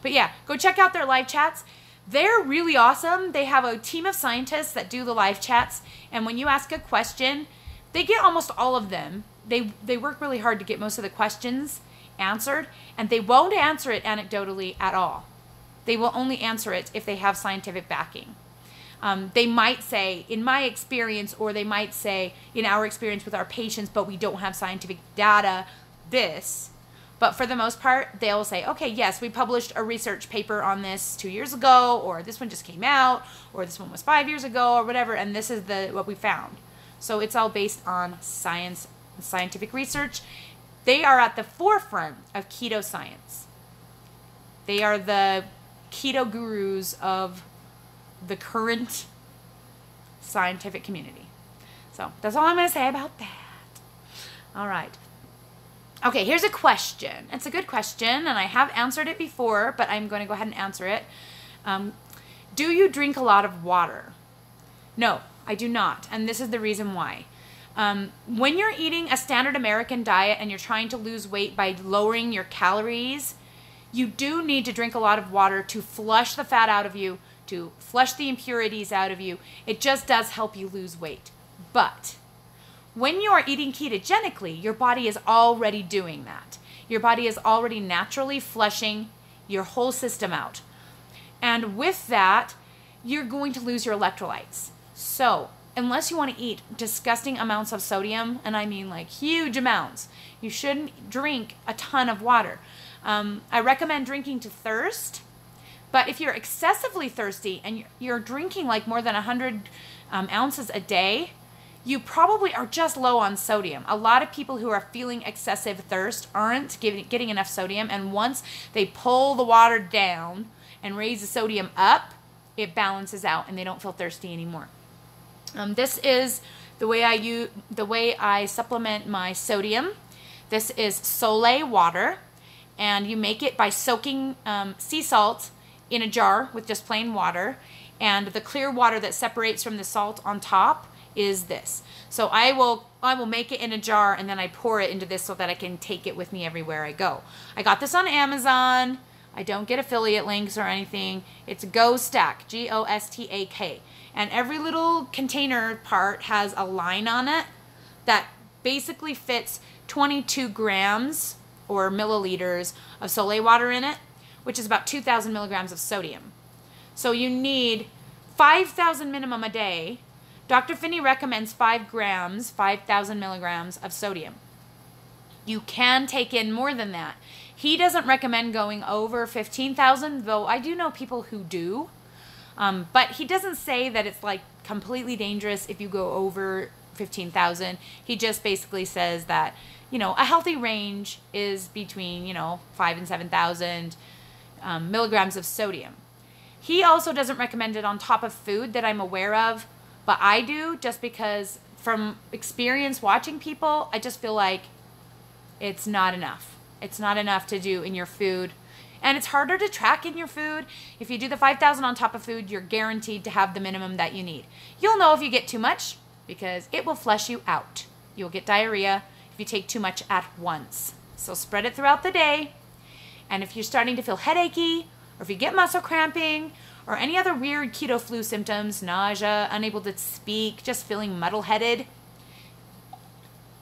But yeah, go check out their live chats. They're really awesome. They have a team of scientists that do the live chats, and when you ask a question, they get almost all of them. They work really hard to get most of the questions answered, and they won't answer it anecdotally at all. They will only answer it if they have scientific backing. They might say, in my experience, or they might say, in our experience with our patients, but we don't have scientific data, this. But for the most part, they'll say, okay, yes, we published a research paper on this 2 years ago, or this one just came out, or this one was 5 years ago, or whatever, and this is what we found. So it's all based on science, scientific research. They are at the forefront of keto science. They are the keto gurus of the current scientific community. So that's all I'm going to say about that. All right. Okay, here's a question. It's a good question, and I have answered it before, but I'm going to go ahead and answer it. Do you drink a lot of water? No, I do not, and this is the reason why. When you're eating a standard American diet and you're trying to lose weight by lowering your calories, you do need to drink a lot of water to flush the fat out of you, to flush the impurities out of you. It just does help you lose weight. But when you are eating ketogenically, your body is already doing that. Your body is already naturally flushing your whole system out. And with that, you're going to lose your electrolytes. So unless you want to eat disgusting amounts of sodium, and I mean like huge amounts, you shouldn't drink a ton of water. I recommend drinking to thirst, but if you're excessively thirsty and you're drinking like more than 100 ounces a day, you probably are just low on sodium. A lot of people who are feeling excessive thirst aren't getting enough sodium, and once they pull the water down and raise the sodium up, it balances out and they don't feel thirsty anymore. This is the way I supplement my sodium. This is Sole water, and you make it by soaking sea salt in a jar with just plain water, and the clear water that separates from the salt on top is this. So I will make it in a jar, and then I pour it into this so that I can take it with me everywhere I go. I got this on Amazon. I don't get affiliate links or anything. It's GoStack, G-O-S-T-A-K. And every little container part has a line on it that basically fits 22 grams or milliliters of Sole water in it, which is about 2,000 milligrams of sodium. So you need 5,000 minimum a day. Dr. Finney recommends 5 grams, 5,000 milligrams of sodium. You can take in more than that. He doesn't recommend going over 15,000, though I do know people who do. But he doesn't say that it's like completely dangerous if you go over 15,000. He just basically says that, you know, a healthy range is between, you know, 5,000 and 7,000 milligrams of sodium. He also doesn't recommend it on top of food that I'm aware of, but I do, just because from experience watching people, I just feel like it's not enough. It's not enough to do in your food. And it's harder to track in your food. If you do the 5,000 on top of food, you're guaranteed to have the minimum that you need. You'll know if you get too much because it will flush you out. You'll get diarrhea if you take too much at once. So spread it throughout the day. And if you're starting to feel headachy, or if you get muscle cramping, or any other weird keto flu symptoms, nausea, unable to speak, just feeling muddle-headed,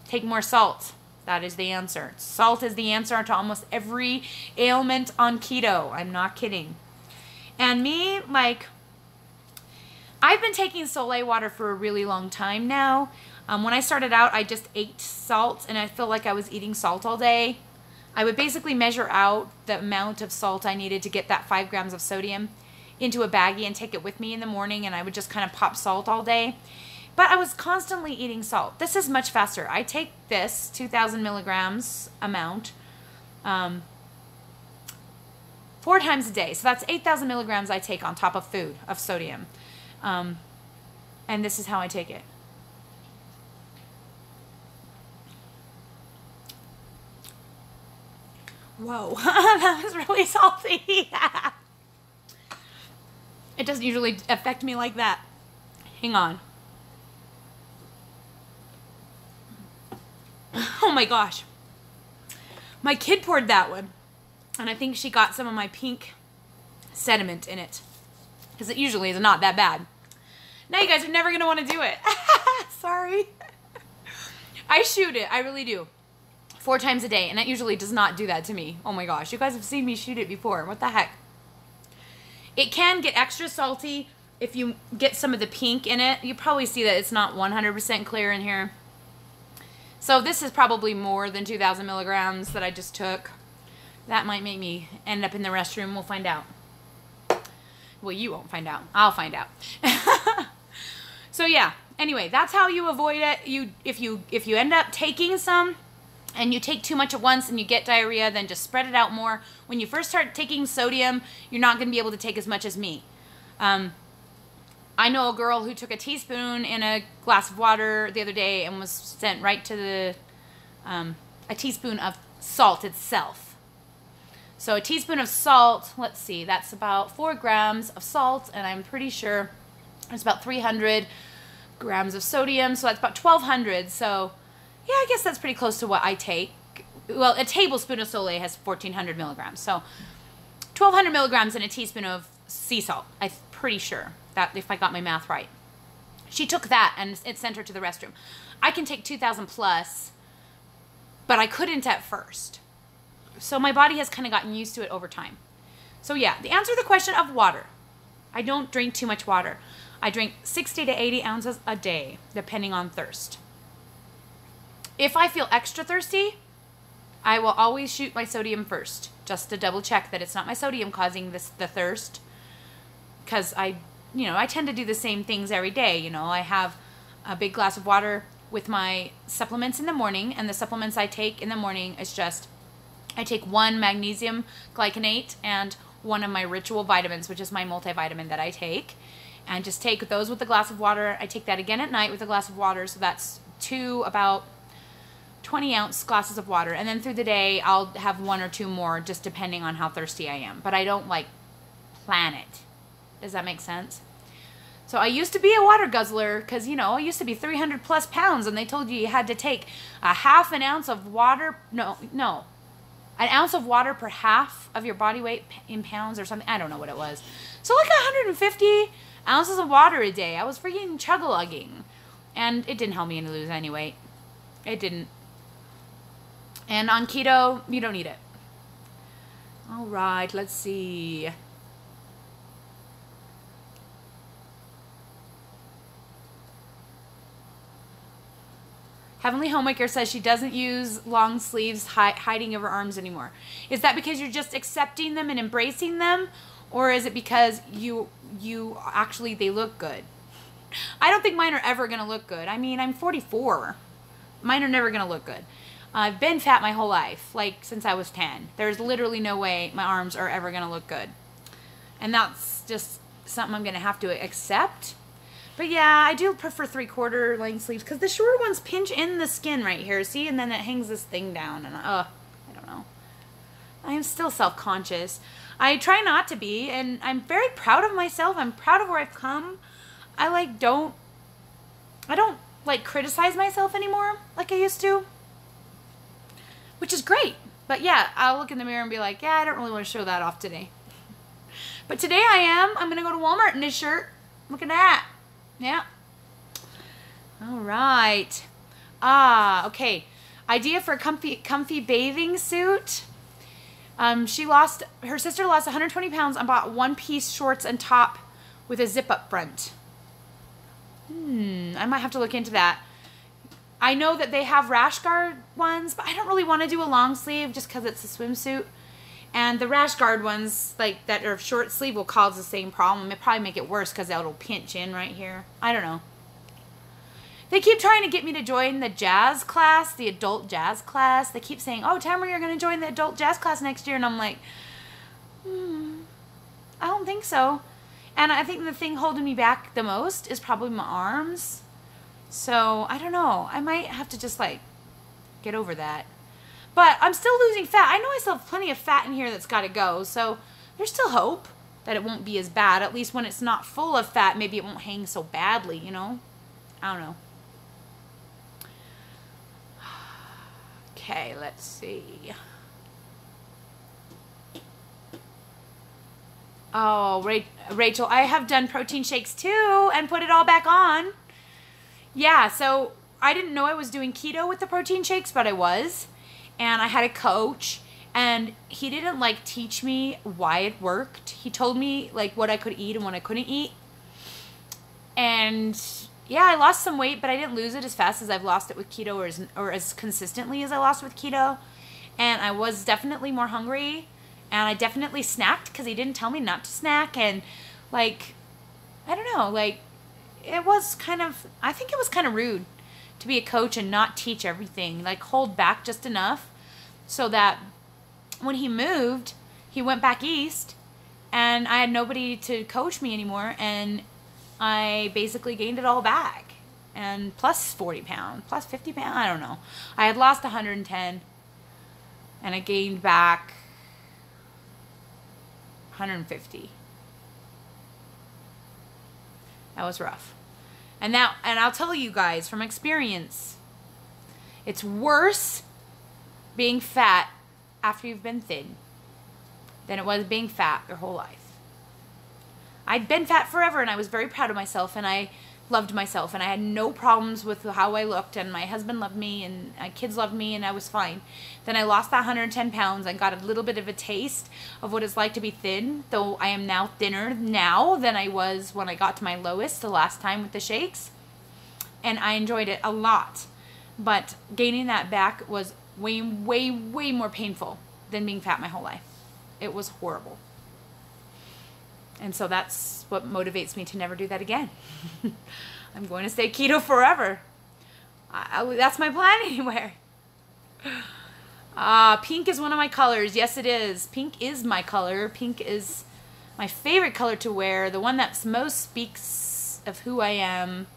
take more salt. That is the answer. Salt is the answer to almost every ailment on keto. I'm not kidding. And me, like, I've been taking Sole water for a really long time now. When I started out, I just ate salt, and I feel like I was eating salt all day. I would basically measure out the amount of salt I needed to get that 5 grams of sodium into a baggie and take it with me in the morning, and I would just kind of pop salt all day. But I was constantly eating salt. This is much faster. I take this 2,000 milligrams amount 4 times a day. So that's 8,000 milligrams I take on top of food, of sodium. And this is how I take it. Whoa, that was really salty. It doesn't usually affect me like that. Hang on. Oh my gosh. My kid poured that one, and I think she got some of my pink sediment in it, because it usually is not that bad. Now you guys are never going to want to do it. Sorry. I shoot it. I really do. 4 times a day, and that usually does not do that to me. Oh my gosh. You guys have seen me shoot it before. What the heck? It can get extra salty if you get some of the pink in it, you probably see that it's not 100% clear in here. So this is probably more than 2,000 milligrams that I just took. That might make me end up in the restroom. We'll find out. Well, you won't find out. I'll find out. So yeah, anyway, that's how you avoid it. If you end up taking some and you take too much at once and you get diarrhea, then just spread it out more. When you first start taking sodium, you're not going to be able to take as much as me. I know a girl who took a teaspoon in a glass of water the other day and was sent right to the a teaspoon of salt itself. So a teaspoon of salt, let's see, that's about 4 grams of salt, and I'm pretty sure it's about 300 grams of sodium, so that's about 1,200. So yeah, I guess that's pretty close to what I take. Well, a tablespoon of Soleil has 1,400 milligrams, so 1,200 milligrams in a teaspoon of sea salt. I'm pretty sure that, if I got my math right. She took that and it sent her to the restroom. I can take 2,000 plus, but I couldn't at first. So my body has kind of gotten used to it over time. So yeah, the answer to the question of water. I don't drink too much water. I drink 60 to 80 ounces a day, depending on thirst. If I feel extra thirsty, I will always shoot my sodium first, just to double check that it's not my sodium causing the thirst. Because I tend to do the same things every day. I have a big glass of water with my supplements in the morning, and the supplements I take in the morning is just, I take 1 magnesium glycinate and 1 of my ritual vitamins, which is my multivitamin that I take, and just take those with a glass of water. I take that again at night with a glass of water, so that's 2 about 20-ounce glasses of water, and then through the day I'll have 1 or 2 more, just depending on how thirsty I am. But I don't plan it. Does that make sense? So I used to be a water guzzler because, I used to be 300 plus pounds, and they told you had to take a half an ounce of water. No, an ounce of water per half of your body weight in pounds or something. I don't know what it was. So 150 ounces of water a day. I was freaking chug-a-lugging, and it didn't help me to lose any weight. It didn't. And on keto, you don't need it. All right, let's see. Heavenly Homemaker says she doesn't use long sleeves hiding of her arms anymore. Is that because you're just accepting them and embracing them? Or is it because you actually, they look good? I don't think mine are ever going to look good. I mean, I'm 44. Mine are never going to look good. I've been fat my whole life, since I was 10. There's literally no way my arms are ever going to look good. And that's just something I'm going to have to accept. But yeah, I do prefer 3/4 length sleeves because the shorter ones pinch in the skin right here, see? And then it hangs this thing down, and I don't know. I am still self-conscious. I try not to be, and I'm very proud of myself. I'm proud of where I've come. I don't criticize myself anymore like I used to, which is great. But yeah, I'll look in the mirror and be like, yeah, I don't really want to show that off today. But today I am. I'm going to go to Walmart in this shirt. Look at that. Yeah. All right. Okay. Idea for a comfy bathing suit. Her sister lost 120 pounds and bought 1-piece shorts and top with a zip-up front. I might have to look into that. I know that they have rash guard ones, but I don't really want to do a long sleeve just because it's a swimsuit. And the rash guard ones, that are short sleeve, will cause the same problem. It'll probably make it worse because it'll pinch in right here. I don't know. They keep trying to get me to join the jazz class, the adult jazz class. They keep saying, oh, Tamara, you're going to join the adult jazz class next year. And I'm like, I don't think so. And I think the thing holding me back the most is probably my arms. So, I don't know. I might have to just, get over that. But I'm still losing fat. I know I still have plenty of fat in here that's got to go. So there's still hope that it won't be as bad. At least when it's not full of fat, maybe it won't hang so badly, I don't know. Okay, let's see. Oh, Rachel, I have done protein shakes too and put it all back on. Yeah, so I didn't know I was doing keto with the protein shakes, but I was. And I had a coach, and he didn't teach me why it worked. He told me what I could eat and what I couldn't eat. And yeah, I lost some weight, but I didn't lose it as fast as I've lost it with keto, or as consistently as I lost with keto. And I was definitely more hungry, and I definitely snacked because he didn't tell me not to snack. And like, I don't know, like, it was kind of, I think it was kind of rude to be a coach and not teach everything, like hold back just enough so that when he moved, he went back east and I had nobody to coach me anymore, and I basically gained it all back, and plus 40 pounds, plus 50 pounds, I don't know. I had lost 110 and I gained back 150. That was rough. And I'll tell you guys from experience, it's worse being fat after you've been thin than it was being fat your whole life. I'd been fat forever, and I was very proud of myself, and I loved myself, and I had no problems with how I looked, and my husband loved me, and my kids loved me, and I was fine. Then I lost that 110 pounds and got a little bit of a taste of what it's like to be thin, though I am now thinner now than I was when I got to my lowest the last time with the shakes, and I enjoyed it a lot. But gaining that back was way, way, way more painful than being fat my whole life. It was horrible. And so that's what motivates me to never do that again. I'm going to stay keto forever. That's my plan anyway. Pink is one of my colors. Yes, it is. Pink is my color. Pink is my favorite color to wear. The one that most speaks of who I am.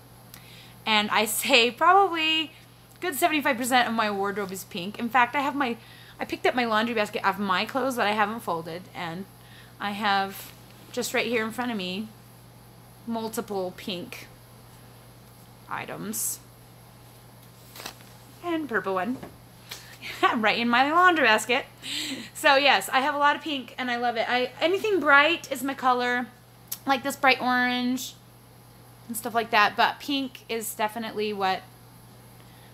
And I say probably good 75% of my wardrobe is pink. In fact, I picked up my laundry basket of my clothes that I haven't folded, and I have just right here in front of me multiple pink items and purple one right in my laundry basket. So yes, I have a lot of pink and I love it. Anything bright is my color, like this bright orange and stuff like that, but pink is definitely what,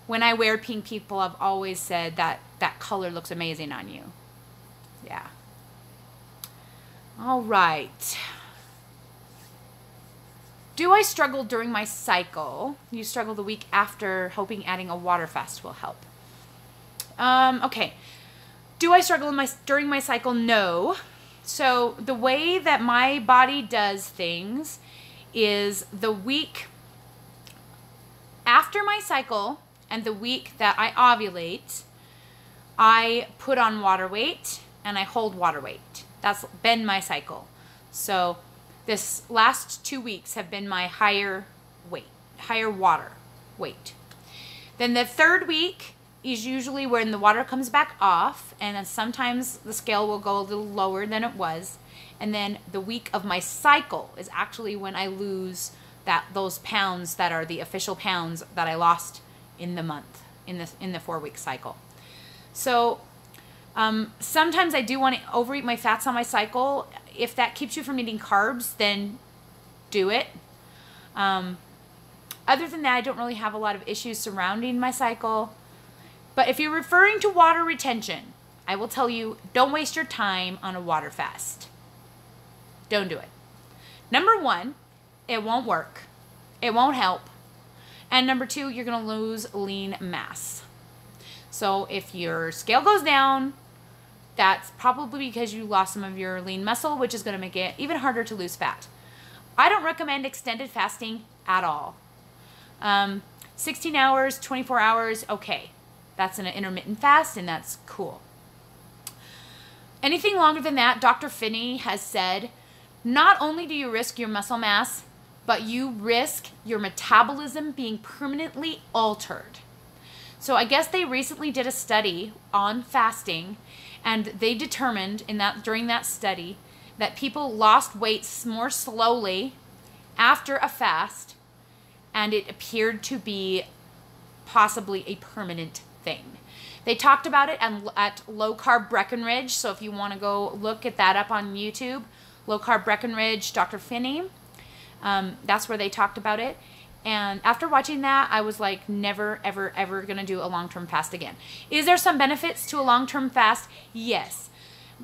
when I wear pink, people have always said that that color looks amazing on you. Yeah. All right. Do I struggle during my cycle? You struggle the week after, hoping adding a water fast will help. Okay. Do I struggle during my cycle? No. So the way that my body does things is the week after my cycle and the week that I ovulate, I put on water weight and I hold water weight. That's been my cycle. So this last 2 weeks have been my higher water weight. Then the third week is usually when the water comes back off, and then sometimes the scale will go a little lower than it was. And then the week of my cycle is actually when I lose those pounds that are the official pounds that I lost in the month, in the 4-week cycle. So sometimes I do want to overeat my fats on my cycle. If that keeps you from eating carbs, then do it. Other than that, I don't really have a lot of issues surrounding my cycle. But if you're referring to water retention, I will tell you, don't waste your time on a water fast. Don't do it. Number one, it won't work. It won't help. And number two, you're going to lose lean mass. So if your scale goes down, that's probably because you lost some of your lean muscle, which is going to make it even harder to lose fat. I don't recommend extended fasting at all. 16 hours, 24 hours, okay. That's an intermittent fast, and that's cool. Anything longer than that, Dr. Finney has said, not only do you risk your muscle mass, but you risk your metabolism being permanently altered. So I guess they recently did a study on fasting, and they determined during that study that people lost weight more slowly after a fast, and it appeared to be possibly a permanent thing. They talked about it at Low Carb Breckenridge, so if you want to go look at that up on YouTube, Low Carb Breckenridge, Dr. Finney, that's where they talked about it. And after watching that, I was like, never, ever, ever going to do a long-term fast again. Is there some benefits to a long-term fast? Yes.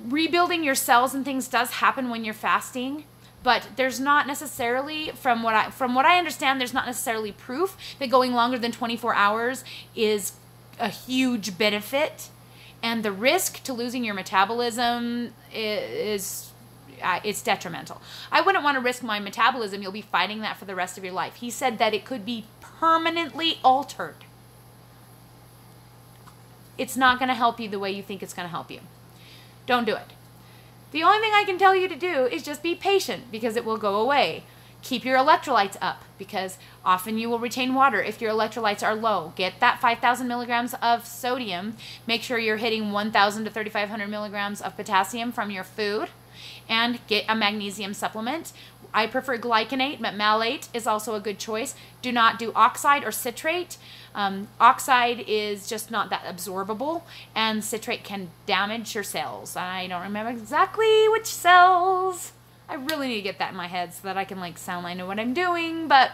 Rebuilding your cells and things does happen when you're fasting, But there's not necessarily, from what I understand, there's not necessarily proof that going longer than 24 hours is a huge benefit. And the risk to losing your metabolism is it's detrimental. I wouldn't want to risk my metabolism. You'll be fighting that for the rest of your life. He said that it could be permanently altered. It's not going to help you the way you think it's going to help you. Don't do it. The only thing I can tell you to do is just be patient, because it will go away. Keep your electrolytes up, because often you will retain water if your electrolytes are low. Get that 5,000 milligrams of sodium. Make sure you're hitting 1,000 to 3,500 milligrams of potassium from your food. And get a magnesium supplement. I prefer glycinate, but malate is also a good choice. Do not do oxide or citrate. Oxide is just not that absorbable, and citrate can damage your cells. I don't remember exactly which cells. I really need to get that in my head so that I can sound like I know what I'm doing, but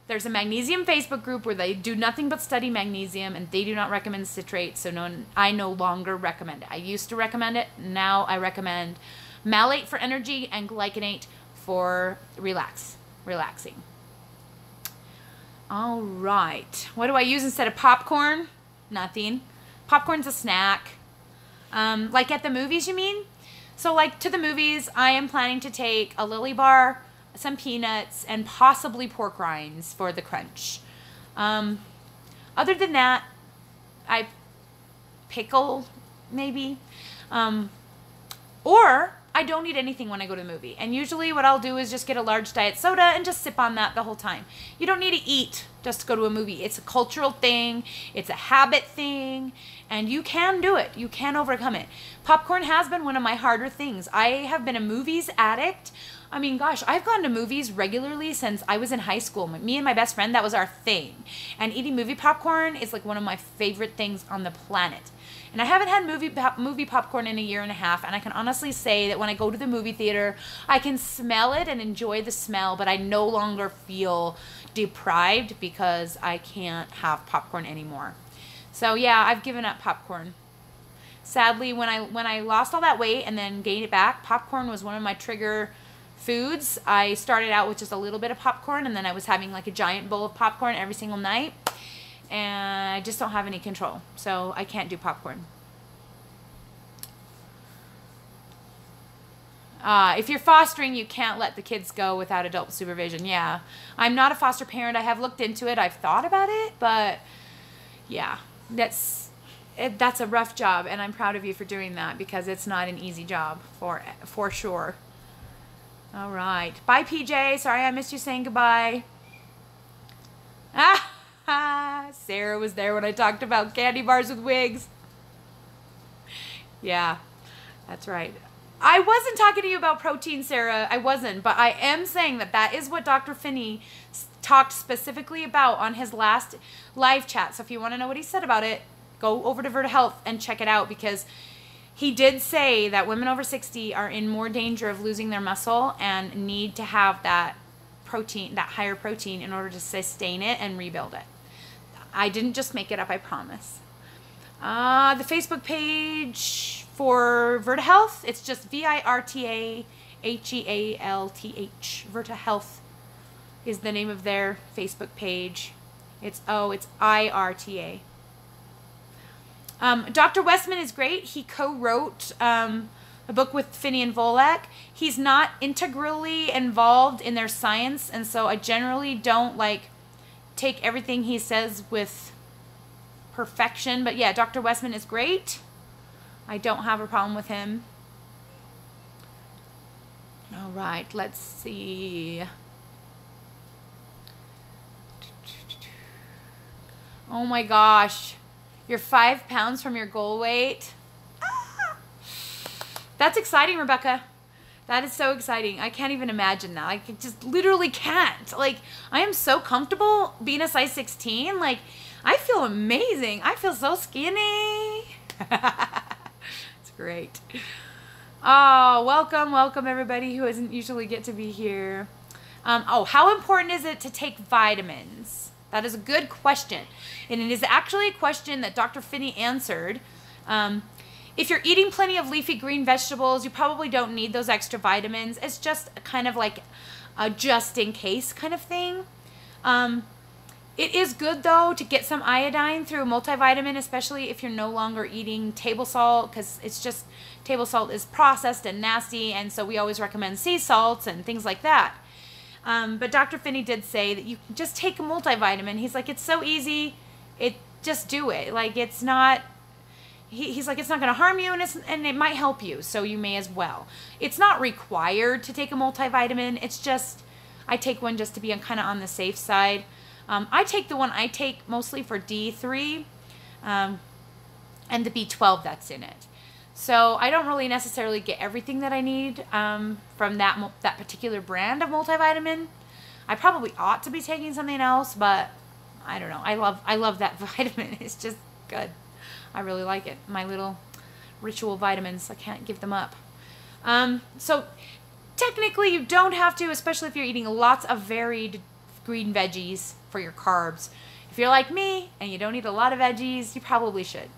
there's a magnesium Facebook group where they do nothing but study magnesium, and they do not recommend citrate, so I no longer recommend it. I used to recommend it. Now I recommend malate for energy and glycinate for relaxing. All right. What do I use instead of popcorn? Nothing. Popcorn's a snack. Like at the movies, you mean? So to the movies, I am planning to take a Lily bar, some peanuts, and possibly pork rinds for the crunch. Other than that, I pickle maybe. Or I don't eat anything when I go to the movie. And usually what I'll do is just get a large diet soda and just sip on that the whole time. You don't need to eat just to go to a movie. It's a cultural thing. It's a habit thing. And you can do it. You can overcome it. Popcorn has been one of my harder things. I have been a movies addict. I mean, gosh, I've gone to movies regularly since I was in high school. Me and my best friend, that was our thing. And eating movie popcorn is one of my favorite things on the planet. And I haven't had movie popcorn in a year and a half, and I can honestly say that when I go to the movie theater, I can smell it and enjoy the smell, but I no longer feel deprived because I can't have popcorn anymore. So yeah, I've given up popcorn. Sadly, when I lost all that weight and then gained it back, popcorn was one of my trigger foods. I started out with just a little bit of popcorn, and then I was having a giant bowl of popcorn every single night. And I just don't have any control, so I can't do popcorn. If you're fostering, you can't let the kids go without adult supervision. Yeah, I'm not a foster parent. I have looked into it. I've thought about it, but yeah, that's a rough job, and I'm proud of you for doing that, because it's not an easy job for sure. All right, bye, PJ. Sorry I missed you saying goodbye. Sarah was there when I talked about candy bars with wigs. Yeah, that's right. I wasn't talking to you about protein, Sarah. I wasn't, but I am saying that is what Dr. Finney talked specifically about on his last live chat. So if you want to know what he said about it, go over to Virta Health and check it out, because he did say that women over 60 are in more danger of losing their muscle and need to have that protein, that higher protein, in order to sustain it and rebuild it. I didn't just make it up, I promise. The Facebook page for Virta Health, it's just VIRTA HEALTH. Virta Health is the name of their Facebook page. It's IRTA. Dr. Westman is great. He co-wrote a book with Finney and Volek. He's not integrally involved in their science, and so I generally don't take everything he says with perfection. But yeah, Dr. Westman is great. I don't have a problem with him. All right, let's see. Oh my gosh. You're 5 pounds from your goal weight. Ah! That's exciting, Rebecca. That is so exciting. I can't even imagine that. I just literally can't. I am so comfortable being a size 16. I feel amazing. I feel so skinny. It's great. Oh, welcome everybody who doesn't usually get to be here. How important is it to take vitamins? That is a good question. And it is actually a question that Dr. Finney answered. If you're eating plenty of leafy green vegetables, you probably don't need those extra vitamins. It's just kind of like a just in case kind of thing. It is good, though, to get some iodine through a multivitamin, especially if you're no longer eating table salt, because it's just, table salt is processed and nasty, and so we always recommend sea salts and things like that. But Dr. Finney did say that you can just take a multivitamin. He's like, it's so easy, just do it. Like, it's not, he's like, it's not going to harm you, and it might help you, so you may as well. It's not required to take a multivitamin. It's just, I take one just to be kind of on the safe side. I take the one I take mostly for D3 and the B12 that's in it. So I don't really necessarily get everything that I need from that particular brand of multivitamin. I probably ought to be taking something else, but I don't know. I love that vitamin. It's just good. I really like it. My little ritual vitamins. I can't give them up. So technically you don't have to, especially if you're eating lots of varied green veggies for your carbs. If you're like me and you don't eat a lot of veggies, you probably should.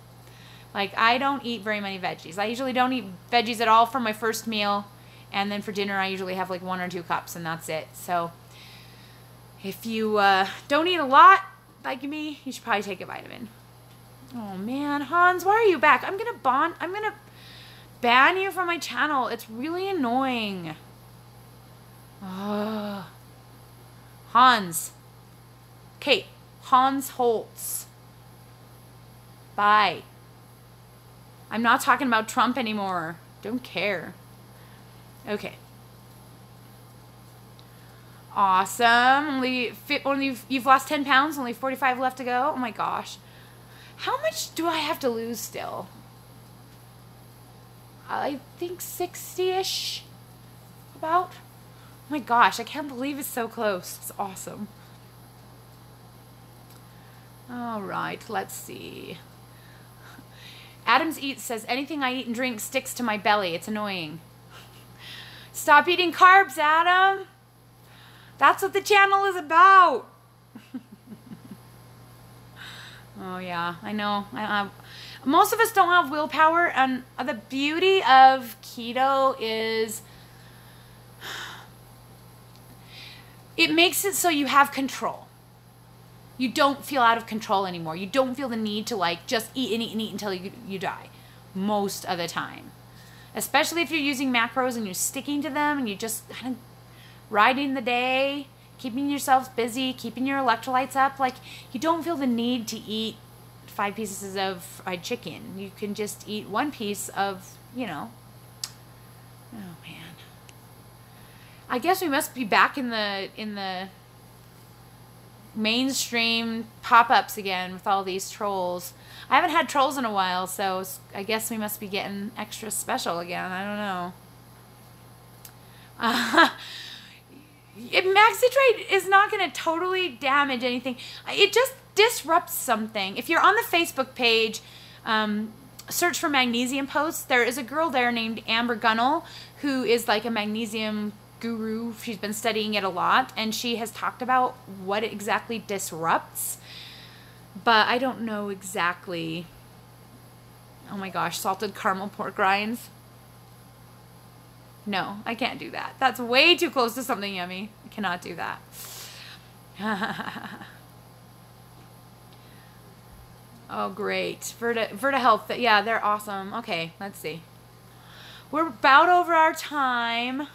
Like, I don't eat very many veggies. I usually don't eat veggies at all for my first meal, and then for dinner I usually have like 1 or 2 cups, and that's it. So if you don't eat a lot like me, you should probably take a vitamin. Oh man, Hans, why are you back? I'm gonna ban you from my channel. It's really annoying. Ugh. Hans. Kate. Hans Holtz. Bye. I'm not talking about Trump anymore. Don't care. Okay. Awesome. You've lost 10 pounds. Only 45 left to go. Oh my gosh. How much do I have to lose still? I think 60-ish. About. Oh my gosh, I can't believe it's so close. It's awesome. All right, let's see. Adams Eats says, anything I eat and drink sticks to my belly. It's annoying. Stop eating carbs, Adam. That's what the channel is about. Oh, yeah, I know. Most of us don't have willpower, and the beauty of keto is it makes it so you have control. You don't feel out of control anymore. You don't feel the need to like just eat and eat and eat until you die most of the time. Especially if you're using macros and you're sticking to them and you're just kind of riding the day, keeping yourselves busy, keeping your electrolytes up. Like, you don't feel the need to eat 5 pieces of fried chicken. You can just eat 1 piece of, you know. Oh man. I guess we must be back in the mainstream pop-ups again with all these trolls. I haven't had trolls in a while, so I guess we must be getting extra special again. I don't know. Maxitrate is not going to totally damage anything. It just disrupts something. If you're on the Facebook page, search for magnesium posts. There is a girl there named Amber Gunnell who is like a magnesium guru. She's been studying it a lot, and she has talked about what it exactly disrupts, but I don't know exactly. Oh my gosh, salted caramel pork rinds. No, I can't do that. That's way too close to something yummy. I cannot do that. Oh, great. Verta Health. Yeah, they're awesome. Okay, let's see. We're about over our time.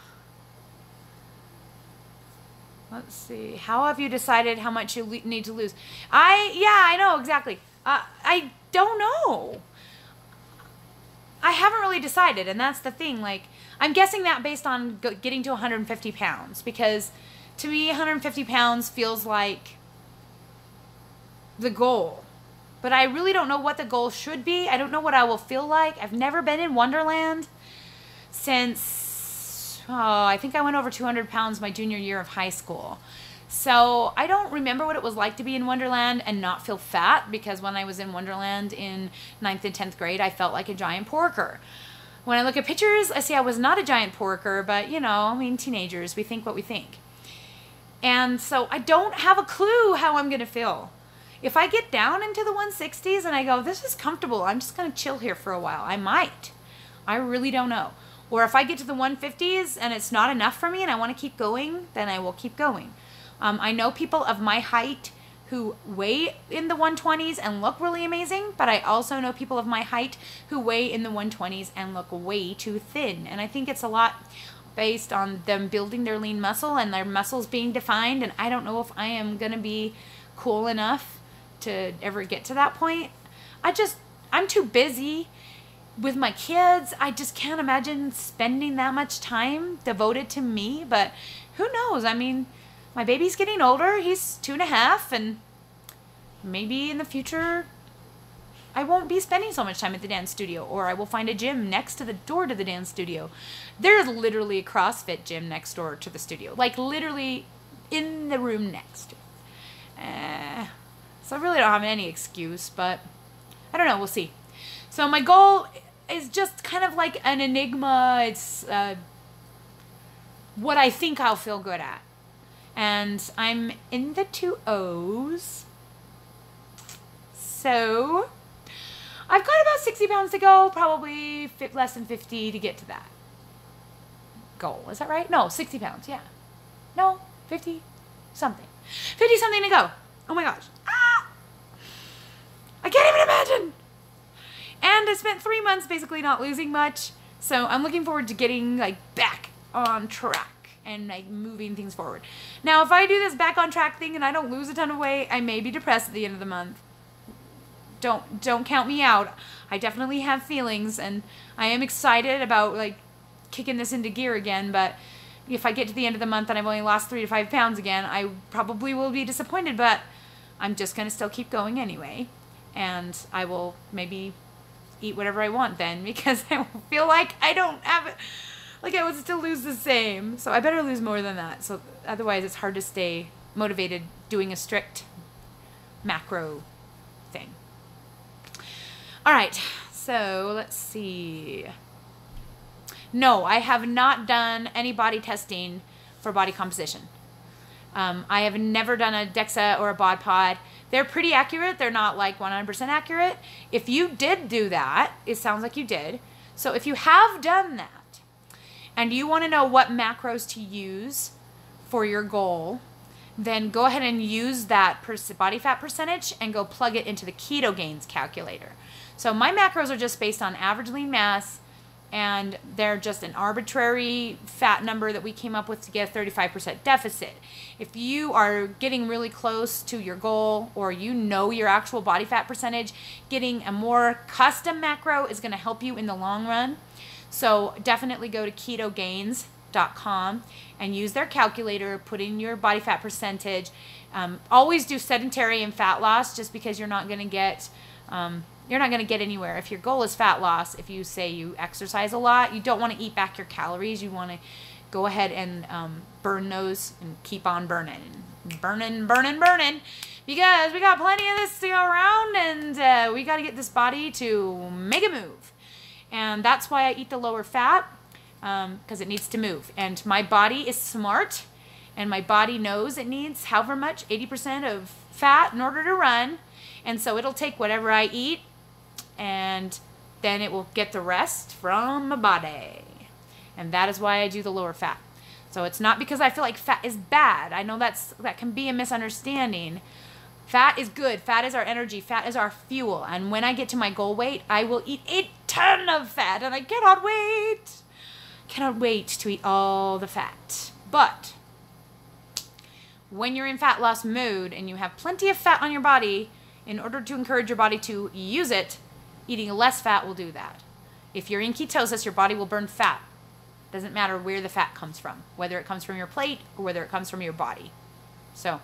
Let's see. How have you decided how much you need to lose? Yeah, I know, exactly. I don't know. I haven't really decided, and that's the thing. Like, I'm guessing that based on getting to 150 pounds, because to me, 150 pounds feels like the goal. But I really don't know what the goal should be. I don't know what I will feel like. I've never been in Wonderland since, I think I went over 200 pounds my junior year of high school. So I don't remember what it was like to be in Wonderland and not feel fat, because when I was in Wonderland in 9th and 10th grade, I felt like a giant porker. When I look at pictures, I see I was not a giant porker, but you know, I mean, teenagers, we think what we think. And so I don't have a clue how I'm going to feel. If I get down into the 160s and I go, this is comfortable, I'm just going to chill here for a while, I might. I really don't know. Or if I get to the 150s and it's not enough for me and I want to keep going, then I will keep going. I know people of my height who weigh in the 120s and look really amazing, but I also know people of my height who weigh in the 120s and look way too thin. And I think it's a lot based on them building their lean muscle and their muscles being defined, and I don't know if I am going to be cool enough to ever get to that point. I'm too busy with my kids. I just can't imagine spending that much time devoted to me, but who knows? I mean, my baby's getting older. He's 2.5, and maybe in the future I won't be spending so much time at the dance studio, or I will find a gym next to the door to the dance studio. There's literally a CrossFit gym next door to the studio, like literally in the room next. So I really don't have any excuse, but I don't know. We'll see. So my goal is just kind of like an enigma. It's what I think I'll feel good at. And I'm in the 2Os. So I've got about 60 pounds to go, probably less than 50 to get to that goal. Is that right? No, 60 pounds, yeah. No, 50 something. 50 something to go. Oh my gosh. Ah! I can't even imagine. And I spent 3 months basically not losing much. So I'm looking forward to getting like back on track and like moving things forward. Now, if I do this back on track thing and I don't lose a ton of weight, I may be depressed at the end of the month. Don't count me out. I definitely have feelings, and I am excited about like kicking this into gear again, but if I get to the end of the month and I've only lost 3 to 5 pounds again, I probably will be disappointed, but I'm just going to still keep going anyway. And I will maybe eat whatever I want then, because I feel like I don't have it. Like I would still lose the same. So I better lose more than that. So otherwise it's hard to stay motivated doing a strict macro thing. All right. So let's see. No, I have not done any body testing for body composition. I have never done a DEXA or a bod pod. They're pretty accurate. They're not like 100% accurate. If you did do that, it sounds like you did. So if you have done that, and you want to know what macros to use for your goal, then go ahead and use that body fat percentage and go plug it into the Keto Gains calculator. So my macros are just based on average lean mass, and they're just an arbitrary fat number that we came up with to get a 35% deficit. If you are getting really close to your goal, or you know your actual body fat percentage, getting a more custom macro is going to help you in the long run. So definitely go to ketogains.com and use their calculator, put in your body fat percentage. Always do sedentary and fat loss, just because you're not going to get anywhere. If your goal is fat loss, if you say you exercise a lot, you don't want to eat back your calories. You want to go ahead and burn those and keep on burning, because we got plenty of this to go around, and we got to get this body to make a move. And that's why I eat the lower fat, because it needs to move. And my body is smart, and my body knows it needs however much, 80% of fat in order to run. And so it'll take whatever I eat, and then it will get the rest from my body. And that is why I do the lower fat. So it's not because I feel like fat is bad. I know that can be a misunderstanding. Fat is good. Fat is our energy. Fat is our fuel. And when I get to my goal weight, I will eat a ton of fat, and I cannot wait. Cannot wait to eat all the fat. But when you're in fat loss mode and you have plenty of fat on your body, in order to encourage your body to use it, eating less fat will do that. If you're in ketosis, your body will burn fat. Doesn't matter where the fat comes from, whether it comes from your plate or whether it comes from your body. So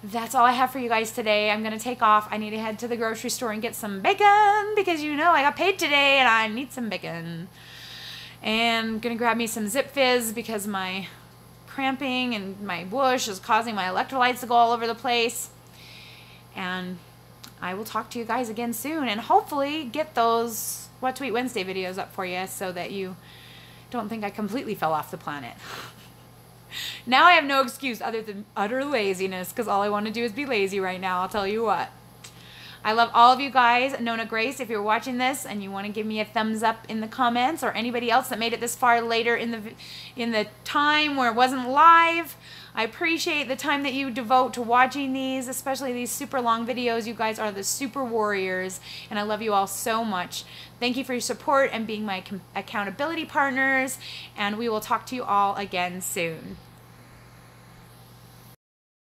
that's all I have for you guys today. I'm going to take off. I need to head to the grocery store and get some bacon, because you know I got paid today and I need some bacon. And I'm going to grab me some Zip Fizz, because my cramping and my whoosh is causing my electrolytes to go all over the place. And I will talk to you guys again soon, and hopefully get those What to Eat Wednesday videos up for you, so that you don't think I completely fell off the planet. Now I have no excuse other than utter laziness, because all I want to do is be lazy right now, I'll tell you what. I love all of you guys. Nona Grace, if you're watching this and you want to give me a thumbs up in the comments, or anybody else that made it this far later in the time where it wasn't live, I appreciate the time that you devote to watching these, especially these super long videos. You guys are the super warriors, and I love you all so much. Thank you for your support and being my accountability partners, and we will talk to you all again soon.